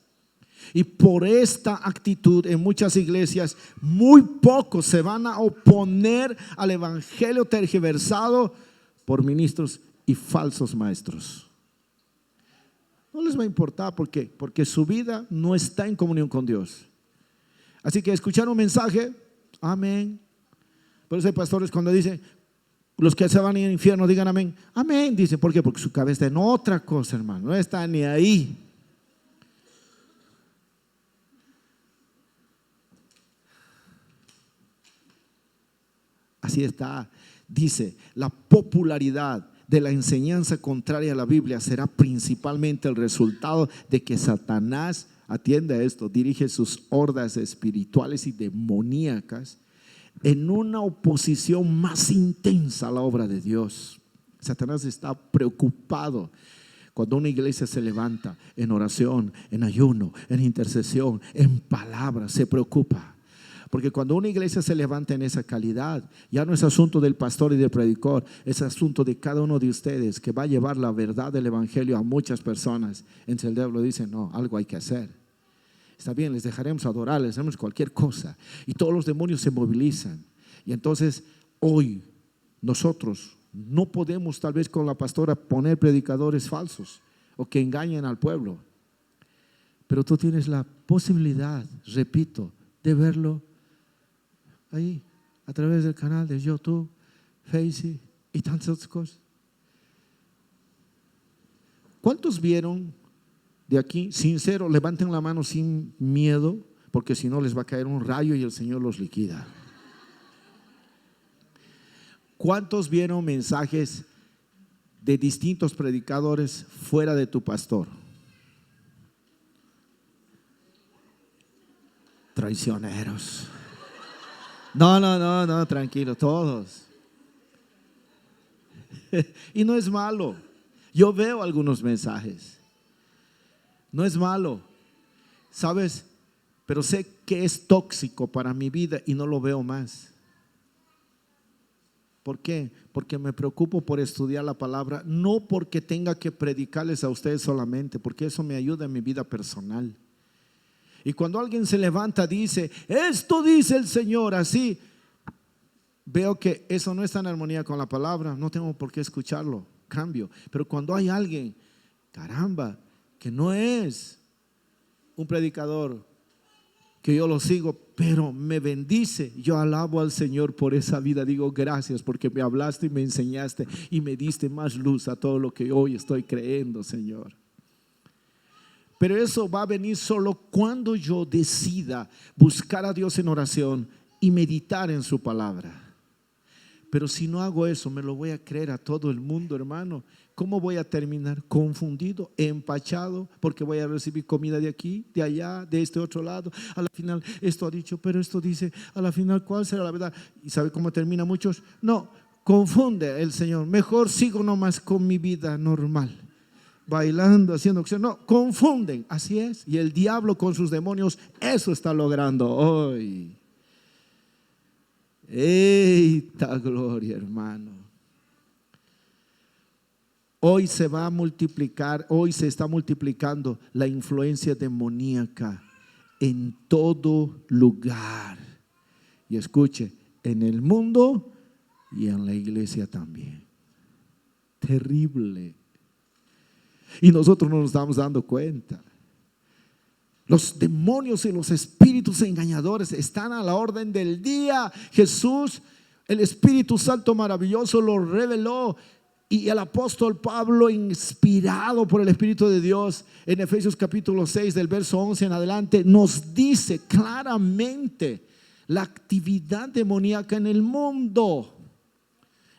[SPEAKER 1] Y por esta actitud en muchas iglesias, muy pocos se van a oponer al evangelio tergiversado por ministros y falsos maestros. No les va a importar, ¿por qué? Porque su vida no está en comunión con Dios. Así que escuchar un mensaje, amén. Por eso hay pastores cuando dicen, los que se van al infierno digan amén, amén. Dicen, ¿por qué? Porque su cabeza está en otra cosa, hermano, no está ni ahí. Así está. Dice, la popularidad de la enseñanza contraria a la Biblia será principalmente el resultado de que Satanás, atiende a esto, dirige sus hordas espirituales y demoníacas en una oposición más intensa a la obra de Dios. Satanás está preocupado cuando una iglesia se levanta en oración, en ayuno, en intercesión, en palabra, se preocupa. Porque cuando una iglesia se levanta en esa calidad, ya no es asunto del pastor y del predicador, es asunto de cada uno de ustedes que va a llevar la verdad del evangelio a muchas personas. Entonces el diablo dice, no, algo hay que hacer. Está bien, les dejaremos adorar, les haremos cualquier cosa. Y todos los demonios se movilizan. Y entonces hoy nosotros no podemos tal vez con la pastora poner predicadores falsos o que engañen al pueblo. Pero tú tienes la posibilidad, repito, de verlo ahí, a través del canal de YouTube, Facebook y tantas otras cosas. ¿Cuántos vieron de aquí? Sincero, levanten la mano sin miedo, porque si no les va a caer un rayo y el Señor los liquida. ¿Cuántos vieron mensajes de distintos predicadores fuera de tu pastor? Traicioneros. No, tranquilo, todos. Y no es malo. Yo veo algunos mensajes. No es malo, ¿sabes? Pero sé que es tóxico para mi vida y no lo veo más. ¿Por qué? Porque me preocupo por estudiar la palabra, no porque tenga que predicarles a ustedes solamente, porque eso me ayuda en mi vida personal. Y cuando alguien se levanta dice, esto dice el Señor, así, veo que eso no está en armonía con la palabra, no tengo por qué escucharlo, cambio. Pero cuando hay alguien, caramba, que no es un predicador, que yo lo sigo, pero me bendice, yo alabo al Señor por esa vida, digo gracias porque me hablaste y me enseñaste y me diste más luz a todo lo que hoy estoy creyendo, Señor. Pero eso va a venir solo cuando yo decida buscar a Dios en oración y meditar en su palabra. Pero si no hago eso, me lo voy a creer a todo el mundo, hermano. ¿Cómo voy a terminar? Confundido, empachado, porque voy a recibir comida de aquí, de allá, de este otro lado. A la final, esto ha dicho, pero esto dice. A la final, ¿cuál será la verdad? ¿Y sabe cómo termina muchos? No, confunde el Señor. Mejor sigo nomás con mi vida normal, bailando, haciendo acción. No, confunden, así es. Y el diablo con sus demonios eso está logrando hoy. ¡Eita gloria, hermano! Hoy se va a multiplicar, hoy se está multiplicando la influencia demoníaca en todo lugar. Y escuche, en el mundo y en la iglesia también. Terrible. Y nosotros no nos estamos dando cuenta. Los demonios y los espíritus engañadores están a la orden del día. Jesús, el Espíritu Santo maravilloso, lo reveló. Y el apóstol Pablo, inspirado por el Espíritu de Dios, en Efesios capítulo 6, del verso 11 en adelante, nos dice claramente la actividad demoníaca en el mundo.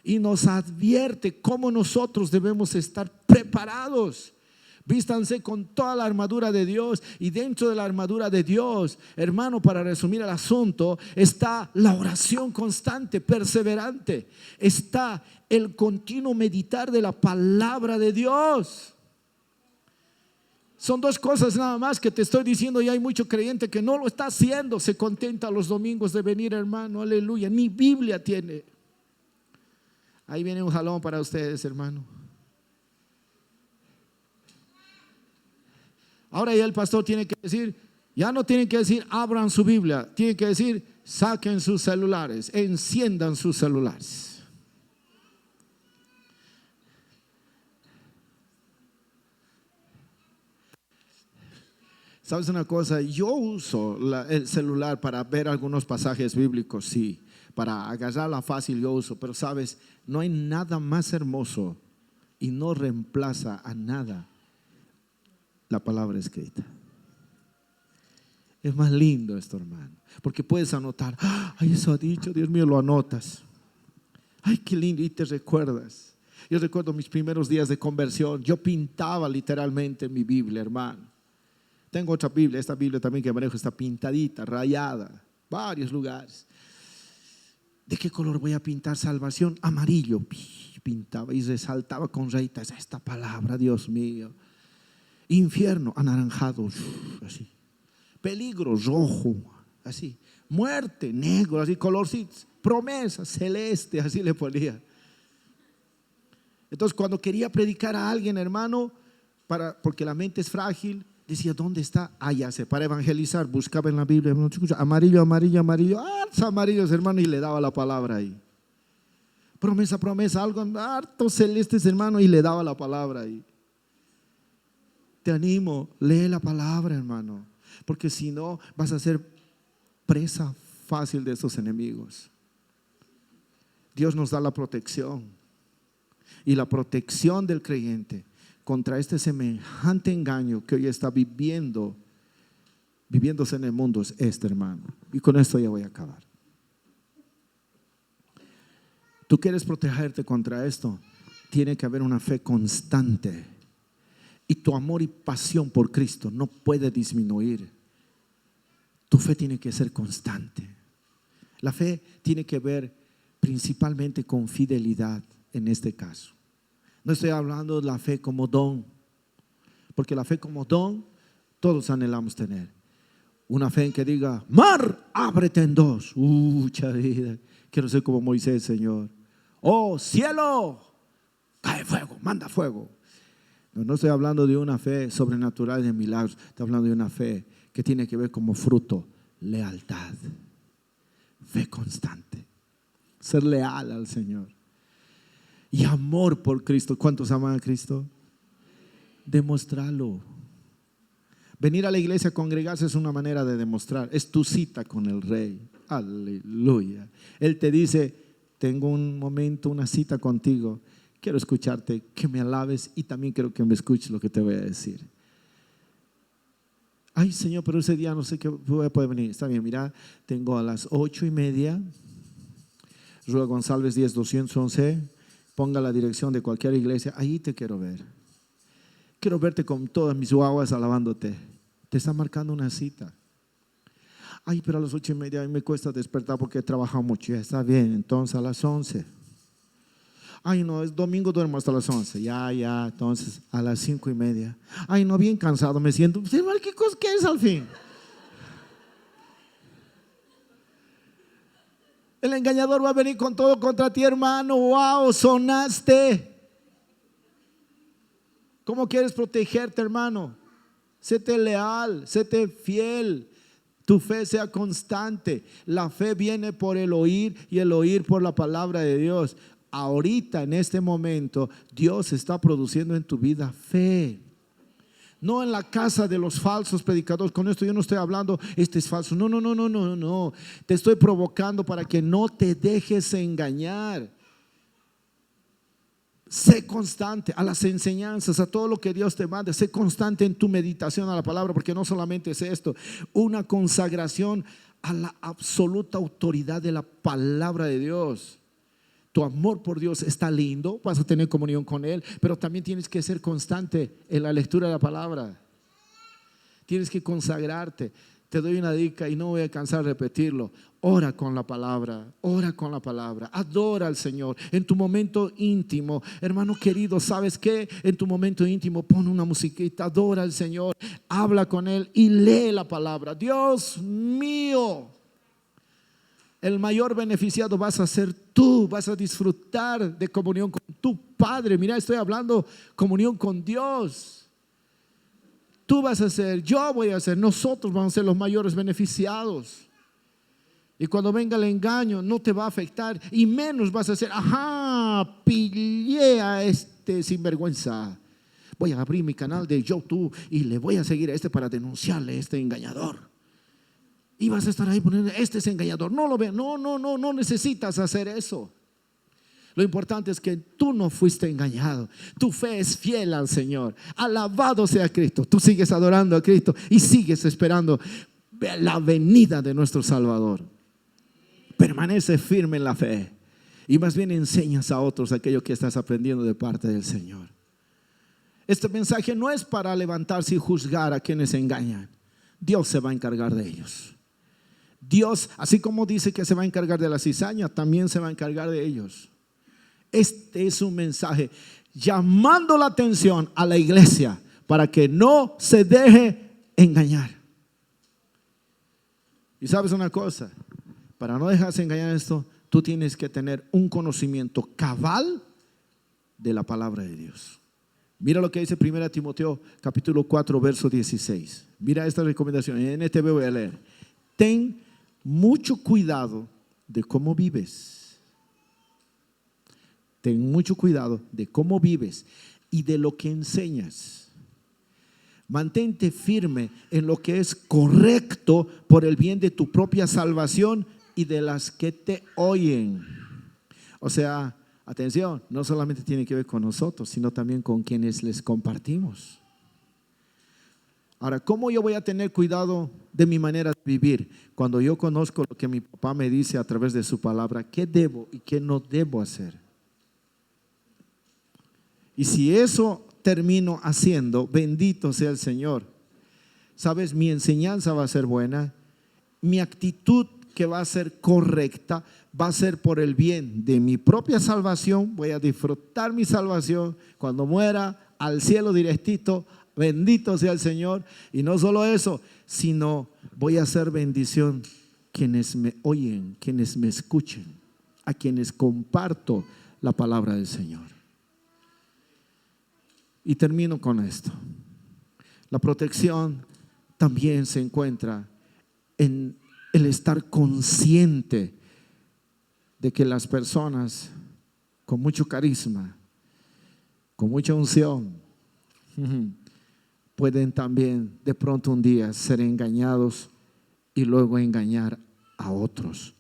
[SPEAKER 1] Y nos advierte cómo nosotros debemos estar preparados. Vístanse con toda la armadura de Dios. Y dentro de la armadura de Dios, hermano, para resumir el asunto, está la oración constante, perseverante. Está el continuo meditar de la palabra de Dios. Son dos cosas nada más que te estoy diciendo. Y hay mucho creyente que no lo está haciendo. Se contenta los domingos de venir, hermano, aleluya. Ni Biblia tiene. Ahí viene un jalón para ustedes, hermano. Ahora ya el pastor tiene que decir, ya no tienen que decir abran su Biblia, tiene que decir saquen sus celulares, enciendan sus celulares. ¿Sabes una cosa? Yo uso el celular para ver algunos pasajes bíblicos, sí, para agarrarla fácil yo uso, pero sabes, no hay nada más hermoso y no reemplaza a nada la palabra escrita. Es más lindo esto, hermano, porque puedes anotar, ay, eso ha dicho, Dios mío, lo anotas. Ay, qué lindo, y te recuerdas. Yo recuerdo mis primeros días de conversión, yo pintaba literalmente mi Biblia, hermano. Tengo otra Biblia, esta Biblia también que manejo está pintadita, rayada, varios lugares. ¿De qué color voy a pintar salvación? Amarillo. Pintaba y resaltaba con rayitas esta palabra, Dios mío. Infierno, anaranjado, así. Peligro, rojo, así. Muerte, negro, así, colorcitos. Promesa, celeste, así le ponía. Entonces cuando quería predicar a alguien, hermano, porque la mente es frágil, decía, ¿dónde está? Ah, ya sé, para evangelizar, buscaba en la Biblia, amarillo, amarillo, amarillo, amarillos, hermano, y le daba la palabra ahí. Promesa, promesa, algo harto celestes, hermano, y le daba la palabra ahí. Te animo, lee la palabra, hermano, porque si no vas a ser presa fácil de estos enemigos. Dios nos da la protección, y la protección del creyente contra este semejante engaño que hoy está viviéndose en el mundo es este, hermano. Y con esto ya voy a acabar. Tú quieres protegerte contra esto, tiene que haber una fe constante. Y tu amor y pasión por Cristo no puede disminuir. Tu fe tiene que ser constante. La fe tiene que ver principalmente con fidelidad en este caso. No estoy hablando de la fe como don, porque la fe como don todos anhelamos tener. Una fe en que diga, mar, ábrete en dos. Vida, quiero ser como Moisés, Señor. Oh, cielo, cae fuego, manda fuego. No estoy hablando de una fe sobrenatural de milagros. Estoy hablando de una fe que tiene que ver como fruto lealtad, fe constante, ser leal al Señor y amor por Cristo. ¿Cuántos aman a Cristo? Demostrarlo. Venir a la iglesia a congregarse es una manera de demostrar. Es tu cita con el Rey. Aleluya. Él te dice, tengo un momento, una cita contigo. Quiero escucharte, que me alabes y también quiero que me escuches lo que te voy a decir. Ay, Señor, pero ese día no sé qué voy a poder venir. Está bien, mira, tengo a las 8:30 Rua González 10-211. Ponga la dirección de cualquier iglesia. Ahí te quiero ver. Quiero verte con todas mis guaguas alabándote. Te está marcando una cita. Ay, pero a las 8:30 a mí me cuesta despertar porque he trabajado mucho. Ya está bien, entonces a las 11. Ay, no, es domingo, duermo hasta las 11. Ya, entonces a las 5:30. Ay, no, bien cansado me siento. ¿Qué cosa que es al fin? El engañador va a venir con todo contra ti, hermano. Wow, sonaste. ¿Cómo quieres protegerte, hermano? Séte leal, séte fiel. Tu fe sea constante. La fe viene por el oír y el oír por la palabra de Dios. Ahorita, en este momento, Dios está produciendo en tu vida fe. No en la casa de los falsos predicadores. Con esto yo no estoy hablando, este es falso. No. Te estoy provocando para que no te dejes engañar. Sé constante a las enseñanzas, a todo lo que Dios te mande. Sé constante en tu meditación a la palabra, porque no solamente es esto, una consagración a la absoluta autoridad de la palabra de Dios. Tu amor por Dios está lindo, vas a tener comunión con Él, pero también tienes que ser constante en la lectura de la palabra. Tienes que consagrarte. Te doy una dica y no voy a cansar de repetirlo. Ora con la palabra, adora al Señor en tu momento íntimo. Hermano querido, ¿sabes qué? En tu momento íntimo pon una musiquita, adora al Señor, habla con Él y lee la palabra. Dios mío, el mayor beneficiado vas a ser tú, vas a disfrutar de comunión con tu Padre. Mira, estoy hablando comunión con Dios. Tú vas a ser, yo voy a ser, nosotros vamos a ser los mayores beneficiados. Y cuando venga el engaño no te va a afectar y menos vas a ser, pillé a este sinvergüenza. Voy a abrir mi canal de YouTube y le voy a seguir a este para denunciarle a este engañador. Y vas a estar ahí poniendo, este es engañador. No lo ve, no necesitas hacer eso. Lo importante es que tú no fuiste engañado. Tu fe es fiel al Señor. Alabado sea Cristo. Tú sigues adorando a Cristo y sigues esperando la venida de nuestro Salvador. Permanece firme en la fe y más bien enseñas a otros aquello que estás aprendiendo de parte del Señor. Este mensaje no es para levantarse y juzgar a quienes engañan. Dios se va a encargar de ellos. Dios, así como dice que se va a encargar de la cizaña, también se va a encargar de ellos. Este es un mensaje llamando la atención a la iglesia para que no se deje engañar. Y sabes una cosa, para no dejarse engañar en esto, tú tienes que tener un conocimiento cabal de la palabra de Dios. Mira lo que dice 1 Timoteo capítulo 4 verso 16. Mira esta recomendación, en NTV voy a leer. Ten mucho cuidado de cómo vives. Ten mucho cuidado de cómo vives y de lo que enseñas. Mantente firme en lo que es correcto por el bien de tu propia salvación y de las que te oyen. O sea, atención, no solamente tiene que ver con nosotros, sino también con quienes les compartimos. Ahora, ¿cómo yo voy a tener cuidado de mi manera de vivir? Cuando yo conozco lo que mi papá me dice a través de su palabra, ¿qué debo y qué no debo hacer? Y si eso termino haciendo, bendito sea el Señor. Sabes, mi enseñanza va a ser buena, mi actitud que va a ser correcta, va a ser por el bien de mi propia salvación. Voy a disfrutar mi salvación cuando muera al cielo directito. Bendito sea el Señor. Y no solo eso, sino voy a hacer bendición quienes me oyen, quienes me escuchen, a quienes comparto la palabra del Señor. Y termino con esto. La protección también se encuentra en el estar consciente de que las personas con mucho carisma, con mucha unción, pueden también de pronto un día ser engañados y luego engañar a otros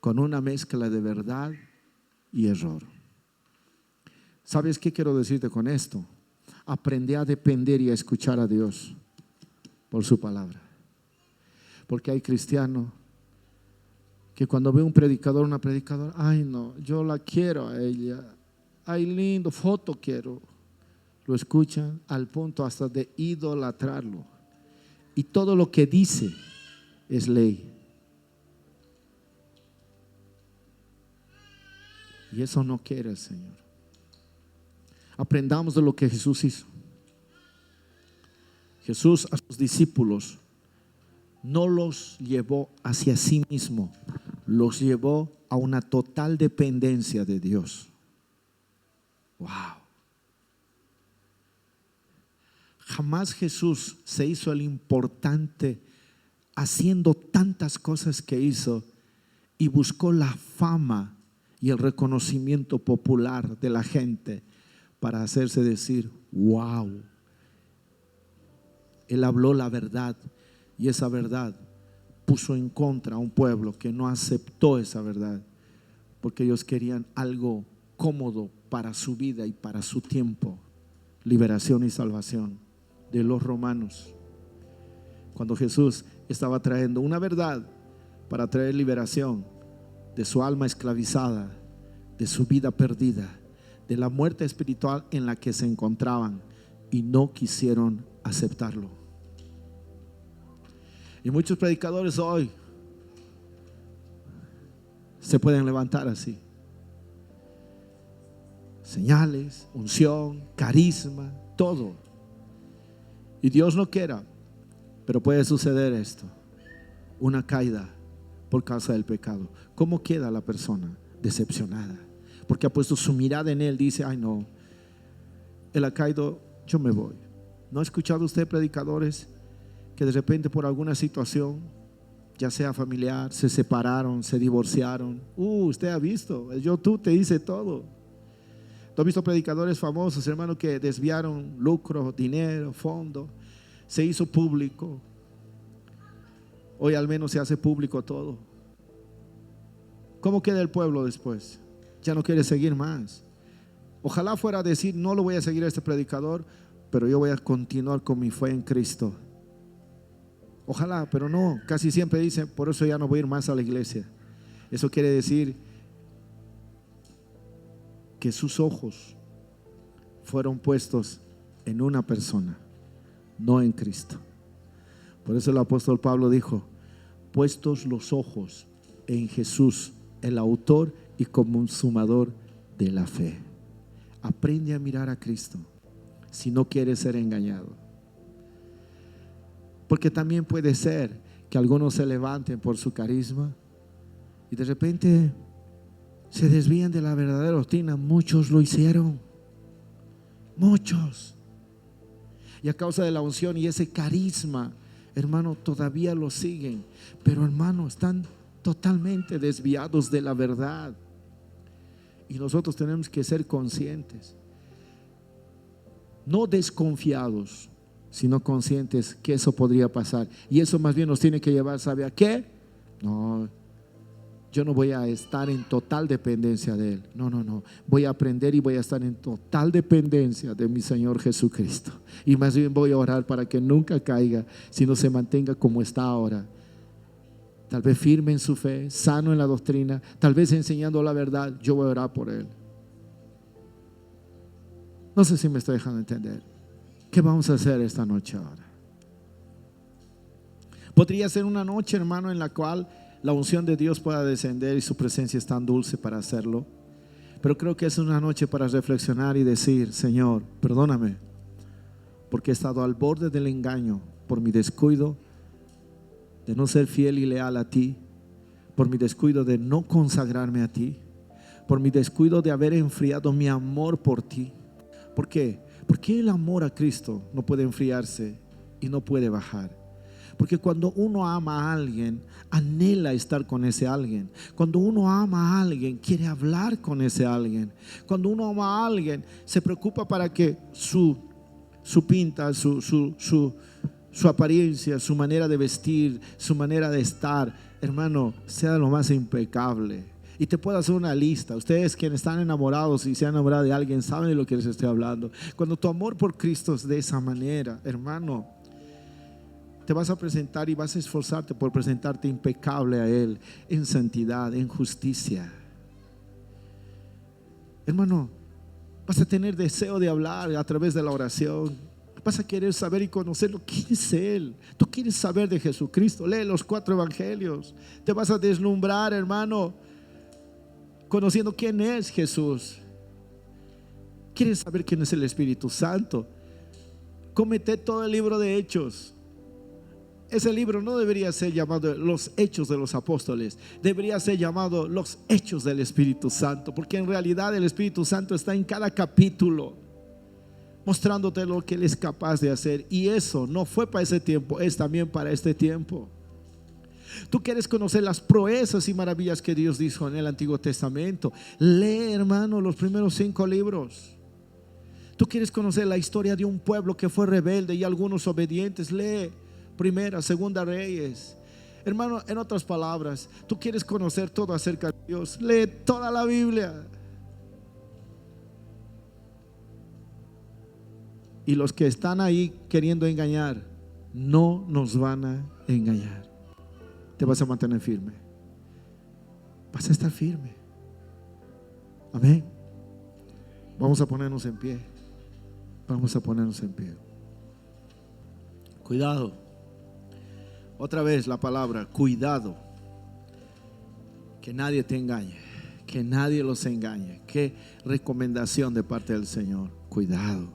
[SPEAKER 1] con una mezcla de verdad y error. ¿Sabes qué quiero decirte con esto? Aprende a depender y a escuchar a Dios por su palabra. Porque hay cristianos que cuando ve un predicador, una predicadora, ay no, yo la quiero a ella, ay lindo, foto quiero. Lo escuchan al punto hasta de idolatrarlo. Y todo lo que dice es ley. Y eso no quiere el Señor. Aprendamos de lo que Jesús hizo. Jesús a sus discípulos no los llevó hacia sí mismo, los llevó a una total dependencia de Dios. Wow. Jamás Jesús se hizo el importante haciendo tantas cosas que hizo y buscó la fama y el reconocimiento popular de la gente para hacerse decir, wow. Él habló la verdad y esa verdad puso en contra a un pueblo que no aceptó esa verdad porque ellos querían algo cómodo para su vida y para su tiempo. Liberación y salvación de los romanos. Cuando Jesús estaba trayendo una verdad para traer liberación de su alma esclavizada, de su vida perdida, de la muerte espiritual en la que se encontraban, y no quisieron aceptarlo. Y muchos predicadores hoy se pueden levantar así. Señales, unción, carisma, todo. Y Dios no quiera, pero puede suceder esto: una caída por causa del pecado. ¿Cómo queda la persona? Decepcionada, porque ha puesto su mirada en Él. Dice, ay no, Él ha caído, yo me voy. ¿No ha escuchado usted predicadores que de repente por alguna situación, ya sea familiar, se separaron, se divorciaron? Usted ha visto, el yo, tú te dice todo. ¿Tú has visto predicadores famosos, hermano, que desviaron lucro, dinero, fondo? Se hizo público. Hoy al menos se hace público todo. ¿Cómo queda el pueblo después? Ya no quiere seguir más. Ojalá fuera a decir, no lo voy a seguir a este predicador, pero yo voy a continuar con mi fe en Cristo. Ojalá, pero no. Casi siempre dicen, por eso ya no voy a ir más a la iglesia. Eso quiere decir que sus ojos fueron puestos en una persona, no en Cristo. Por eso el apóstol Pablo dijo, puestos los ojos en Jesús, el autor y consumador de la fe. Aprende a mirar a Cristo si no quieres ser engañado. Porque también puede ser que algunos se levanten por su carisma y de repente se desvían de la verdadera doctrina. Muchos lo hicieron, muchos. Y a causa de la unción y ese carisma, hermano, todavía lo siguen. Pero hermano, están totalmente desviados de la verdad. Y nosotros tenemos que ser conscientes, no desconfiados, sino conscientes que eso podría pasar. Y eso más bien nos tiene que llevar, ¿sabe a qué? No, yo no voy a estar en total dependencia de Él. No. Voy a aprender y voy a estar en total dependencia de mi Señor Jesucristo. Y más bien voy a orar para que nunca caiga, sino se mantenga como está ahora. Tal vez firme en su fe, sano en la doctrina, tal vez enseñando la verdad. Yo voy a orar por él. No sé si me estoy dejando entender. ¿Qué vamos a hacer esta noche ahora? Podría ser una noche, hermano, en la cual la unción de Dios pueda descender y su presencia es tan dulce para hacerlo. Pero creo que es una noche para reflexionar y decir, Señor, perdóname, porque he estado al borde del engaño por mi descuido de no ser fiel y leal a ti, por mi descuido de no consagrarme a ti, por mi descuido de haber enfriado mi amor por ti. ¿Por qué? Porque el amor a Cristo no puede enfriarse y no puede bajar. Porque cuando uno ama a alguien, anhela estar con ese alguien. Cuando uno ama a alguien, quiere hablar con ese alguien. Cuando uno ama a alguien, se preocupa para que su pinta, su apariencia, su manera de vestir, su manera de estar, hermano, sea lo más impecable. Y te puedo hacer una lista. Ustedes quienes están enamorados y se han enamorado de alguien saben de lo que les estoy hablando. Cuando tu amor por Cristo es de esa manera, hermano, te vas a presentar y vas a esforzarte por presentarte impecable a Él, en santidad, en justicia. Hermano, vas a tener deseo de hablar a través de la oración. Vas a querer saber y conocerlo. ¿Quién es Él? Tú quieres saber de Jesucristo. Lee los 4 evangelios. Te vas a deslumbrar, hermano, conociendo quién es Jesús. ¿Quieres saber quién es el Espíritu Santo? Cómete todo el libro de Hechos. Ese libro no debería ser llamado los Hechos de los Apóstoles, debería ser llamado los Hechos del Espíritu Santo, porque en realidad el Espíritu Santo está en cada capítulo, mostrándote lo que Él es capaz de hacer. Y eso no fue para ese tiempo, es también para este tiempo. Tú quieres conocer las proezas y maravillas que Dios dijo en el Antiguo Testamento. Lee, hermano, los primeros 5 libros. Tú quieres conocer la historia de un pueblo que fue rebelde y algunos obedientes. Lee Primera, Segunda Reyes. Hermano, en otras palabras, tú quieres conocer todo acerca de Dios. Lee toda la Biblia. Y los que están ahí queriendo engañar, no nos van a engañar. Te vas a mantener firme. Vas a estar firme. Amén. Vamos a ponernos en pie. Vamos a ponernos en pie. Cuidado. Otra vez la palabra, cuidado. Que nadie te engañe. Que nadie los engañe. Qué recomendación de parte del Señor. Cuidado.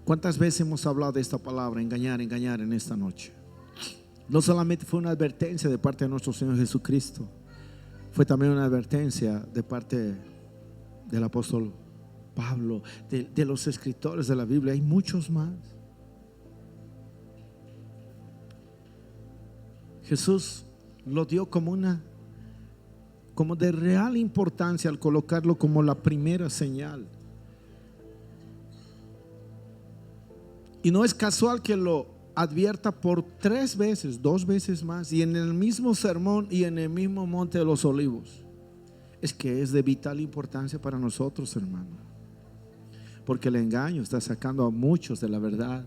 [SPEAKER 1] ¿Cuántas veces hemos hablado de esta palabra, engañar, engañar, en esta noche? No solamente fue una advertencia de parte de nuestro Señor Jesucristo, fue también una advertencia de parte del apóstol Pablo, de los escritores de la Biblia. Hay muchos más. Jesús lo dio como de real importancia al colocarlo como la primera señal. Y no es casual que lo advierta por 3 veces, 2 veces más, y en el mismo sermón y en el mismo monte de los olivos. Es que es de vital importancia para nosotros, hermano, porque el engaño está sacando a muchos de la verdad,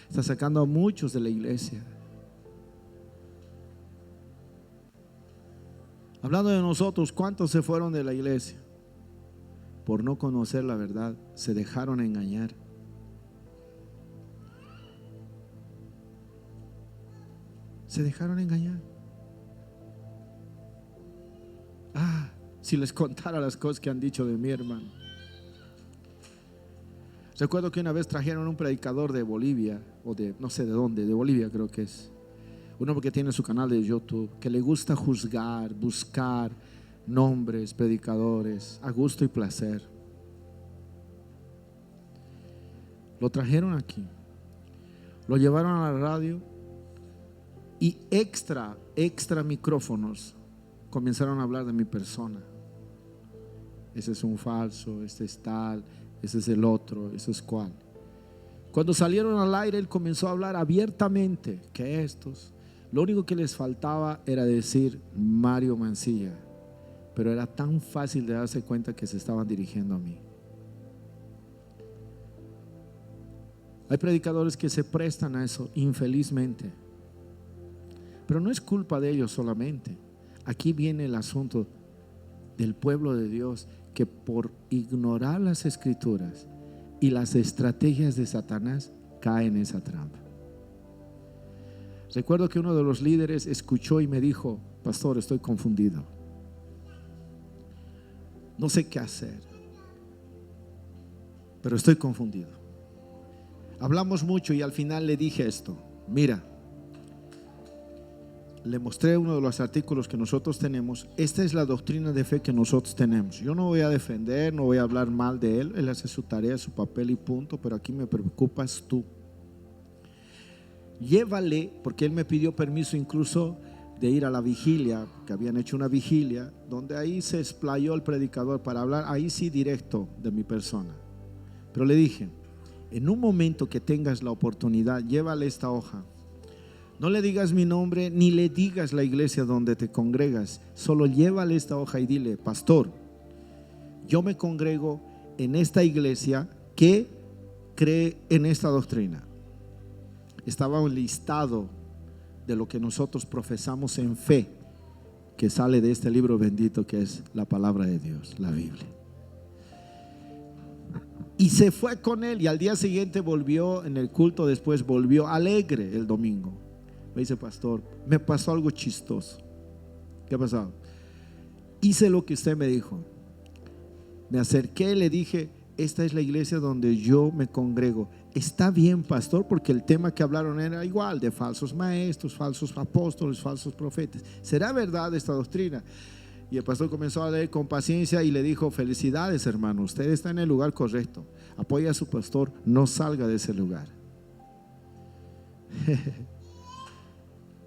[SPEAKER 1] está sacando a muchos de la iglesia. Hablando de nosotros, ¿cuántos se fueron de la iglesia? Por no conocer la verdad, se dejaron engañar. Se dejaron engañar. Si les contara las cosas que han dicho de mí, hermano. Recuerdo que una vez trajeron un predicador de Bolivia, o de no sé de dónde, de Bolivia creo que es. Un hombre que tiene su canal de YouTube, que le gusta juzgar, buscar nombres, predicadores, a gusto y placer. Lo trajeron aquí, lo llevaron a la radio y extra micrófonos comenzaron a hablar de mi persona. Ese es un falso, este es tal, ese es el otro, ese es cual. Cuando salieron al aire, él comenzó a hablar abiertamente que estos, lo único que les faltaba era decir Mario Mancilla, pero era tan fácil de darse cuenta que se estaban dirigiendo a mí. Hay predicadores que se prestan a eso, infelizmente, pero no es culpa de ellos solamente. Aquí viene el asunto del pueblo de Dios, que por ignorar las escrituras y las estrategias de Satanás cae en esa trampa. Recuerdo que uno de los líderes escuchó y me dijo: pastor, estoy confundido, no sé qué hacer, pero estoy confundido. Hablamos mucho y al final le dije esto: mira, le mostré uno de los artículos que nosotros tenemos. Esta es la doctrina de fe que nosotros tenemos. Yo no voy a defender, no voy a hablar mal de él. Él hace su tarea, su papel y punto. Pero aquí me preocupas tú. Llévale, porque él me pidió permiso incluso de ir a la vigilia, que habían hecho una vigilia, donde ahí se explayó el predicador para hablar, ahí sí directo de mi persona. Pero le dije: en un momento que tengas la oportunidad, llévale esta hoja. No le digas mi nombre, ni le digas la iglesia donde te congregas. Solo llévale esta hoja y dile: pastor, yo me congrego en esta iglesia que cree en esta doctrina. estaba un listado de lo que nosotros profesamos en fe, que sale de este libro bendito que es la palabra de Dios, la Biblia. Y se fue con él, y al día siguiente volvió en el culto, después volvió alegre el domingo. Me dice: pastor, me pasó algo chistoso. ¿Qué ha pasado? Hice lo que usted me dijo. Me acerqué, le dije: esta es la iglesia donde yo me congrego. Está bien, pastor, porque el tema que hablaron era igual, de falsos maestros, falsos apóstoles, falsos profetas. ¿Será verdad esta doctrina? Y el pastor comenzó a leer con paciencia y le dijo: felicidades, hermano, usted está en el lugar correcto. Apoya a su pastor, no salga de ese lugar.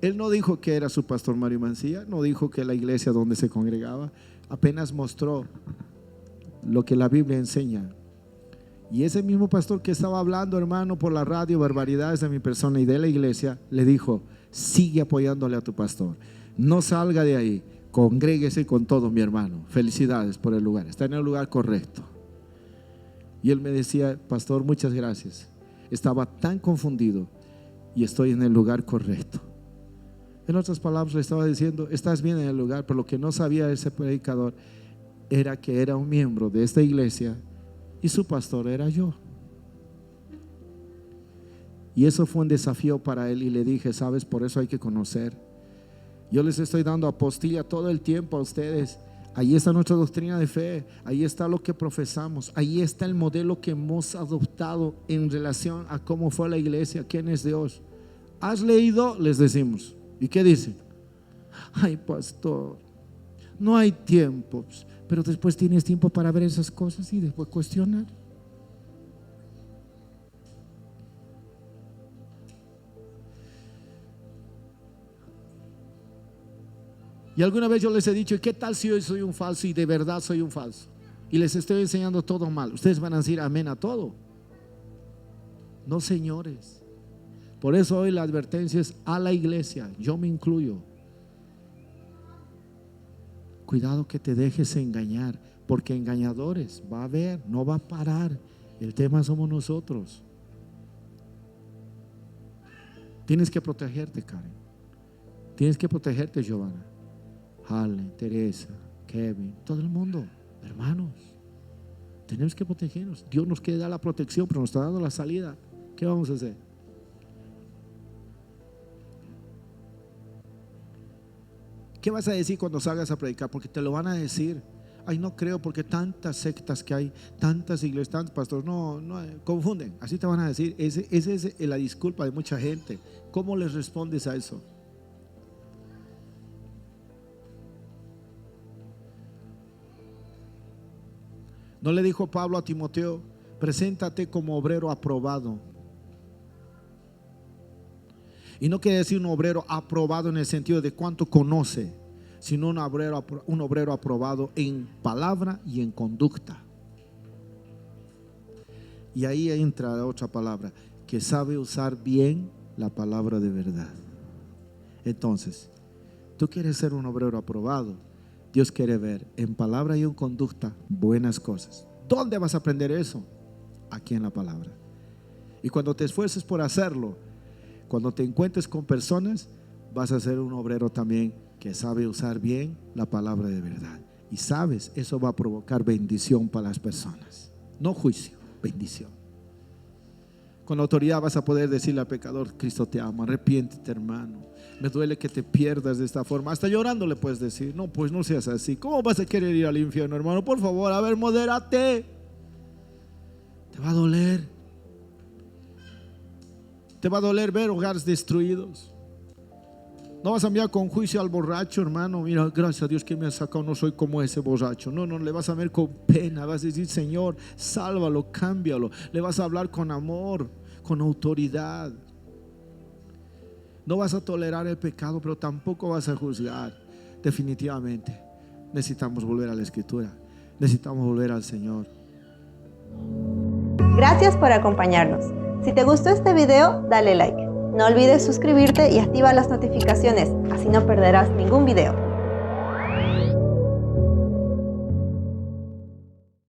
[SPEAKER 1] Él no dijo que era su pastor Mario Mancilla, no dijo que la iglesia donde se congregaba, apenas mostró lo que la Biblia enseña. Y ese mismo pastor que estaba hablando, hermano, por la radio barbaridades de mi persona y de la iglesia, le dijo: sigue apoyándole a tu pastor, no salga de ahí, congréguese con todo, mi hermano. Felicidades por el lugar, está en el lugar correcto. Y él me decía: pastor, muchas gracias, estaba tan confundido y estoy en el lugar correcto. En otras palabras, le estaba diciendo: estás bien en el lugar. Pero lo que no sabía ese predicador era que era un miembro de esta iglesia y su pastor era yo. Y eso fue un desafío para él, y le dije: sabes, por eso hay que conocer. Yo les estoy dando apostilla todo el tiempo a ustedes. Ahí está nuestra doctrina de fe, ahí está lo que profesamos, ahí está el modelo que hemos adoptado en relación a cómo fue la iglesia, quién es Dios. ¿Has leído? Les decimos. ¿Y qué dicen? Ay, pastor, no hay tiempo. Pero después tienes tiempo para ver esas cosas y después cuestionar. Y alguna vez yo les he dicho: ¿y qué tal si hoy soy un falso y de verdad soy un falso? Y les estoy enseñando todo mal. Ustedes van a decir amén a todo. No, señores. Por eso hoy la advertencia es a la iglesia, yo me incluyo. Cuidado que te dejes engañar, porque engañadores va a haber, no va a parar. El tema somos nosotros. Tienes que protegerte, Karen. Tienes que protegerte, Giovanna, Halen, Teresa, Kevin, todo el mundo, hermanos. Tenemos que protegernos. Dios nos quiere dar la protección, pero nos está dando la salida. ¿Qué vamos a hacer? ¿Qué vas a decir cuando salgas a predicar? Porque te lo van a decir. Ay, no creo, porque tantas sectas que hay, tantas iglesias, tantos pastores, no, confunden. Así te van a decir. Esa es la disculpa de mucha gente. ¿Cómo les respondes a eso? ¿No le dijo Pablo a Timoteo: preséntate como obrero aprobado? Y no quiere decir un obrero aprobado en el sentido de cuánto conoce, sino un obrero aprobado en palabra y en conducta. Y ahí entra la otra palabra, que sabe usar bien la palabra de verdad. Entonces, tú quieres ser un obrero aprobado. Dios quiere ver en palabra y en conducta buenas cosas. ¿Dónde vas a aprender eso? Aquí en la palabra. Y cuando te esfuerces por hacerlo, cuando te encuentres con personas, vas a ser un obrero también que sabe usar bien la palabra de verdad. Y sabes, eso va a provocar bendición para las personas. No juicio, bendición. Con autoridad vas a poder decirle al pecador: Cristo te ama, arrepiéntete, hermano. Me duele que te pierdas de esta forma. Hasta llorando le puedes decir: no, pues no seas así. ¿Cómo vas a querer ir al infierno, hermano? Por favor, a ver, modérate. Te va a doler. Te va a doler ver hogares destruidos. No vas a mirar con juicio al borracho, hermano. Mira, gracias a Dios que me ha sacado, no soy como ese borracho. No, le vas a ver con pena. Vas a decir: Señor, sálvalo, cámbialo. Le vas a hablar con amor, con autoridad. No vas a tolerar el pecado, pero tampoco vas a juzgar. Definitivamente necesitamos volver a la Escritura. Necesitamos volver al Señor.
[SPEAKER 2] Gracias por acompañarnos. Si te gustó este video, dale like. No olvides suscribirte y activa las notificaciones, así no perderás ningún video.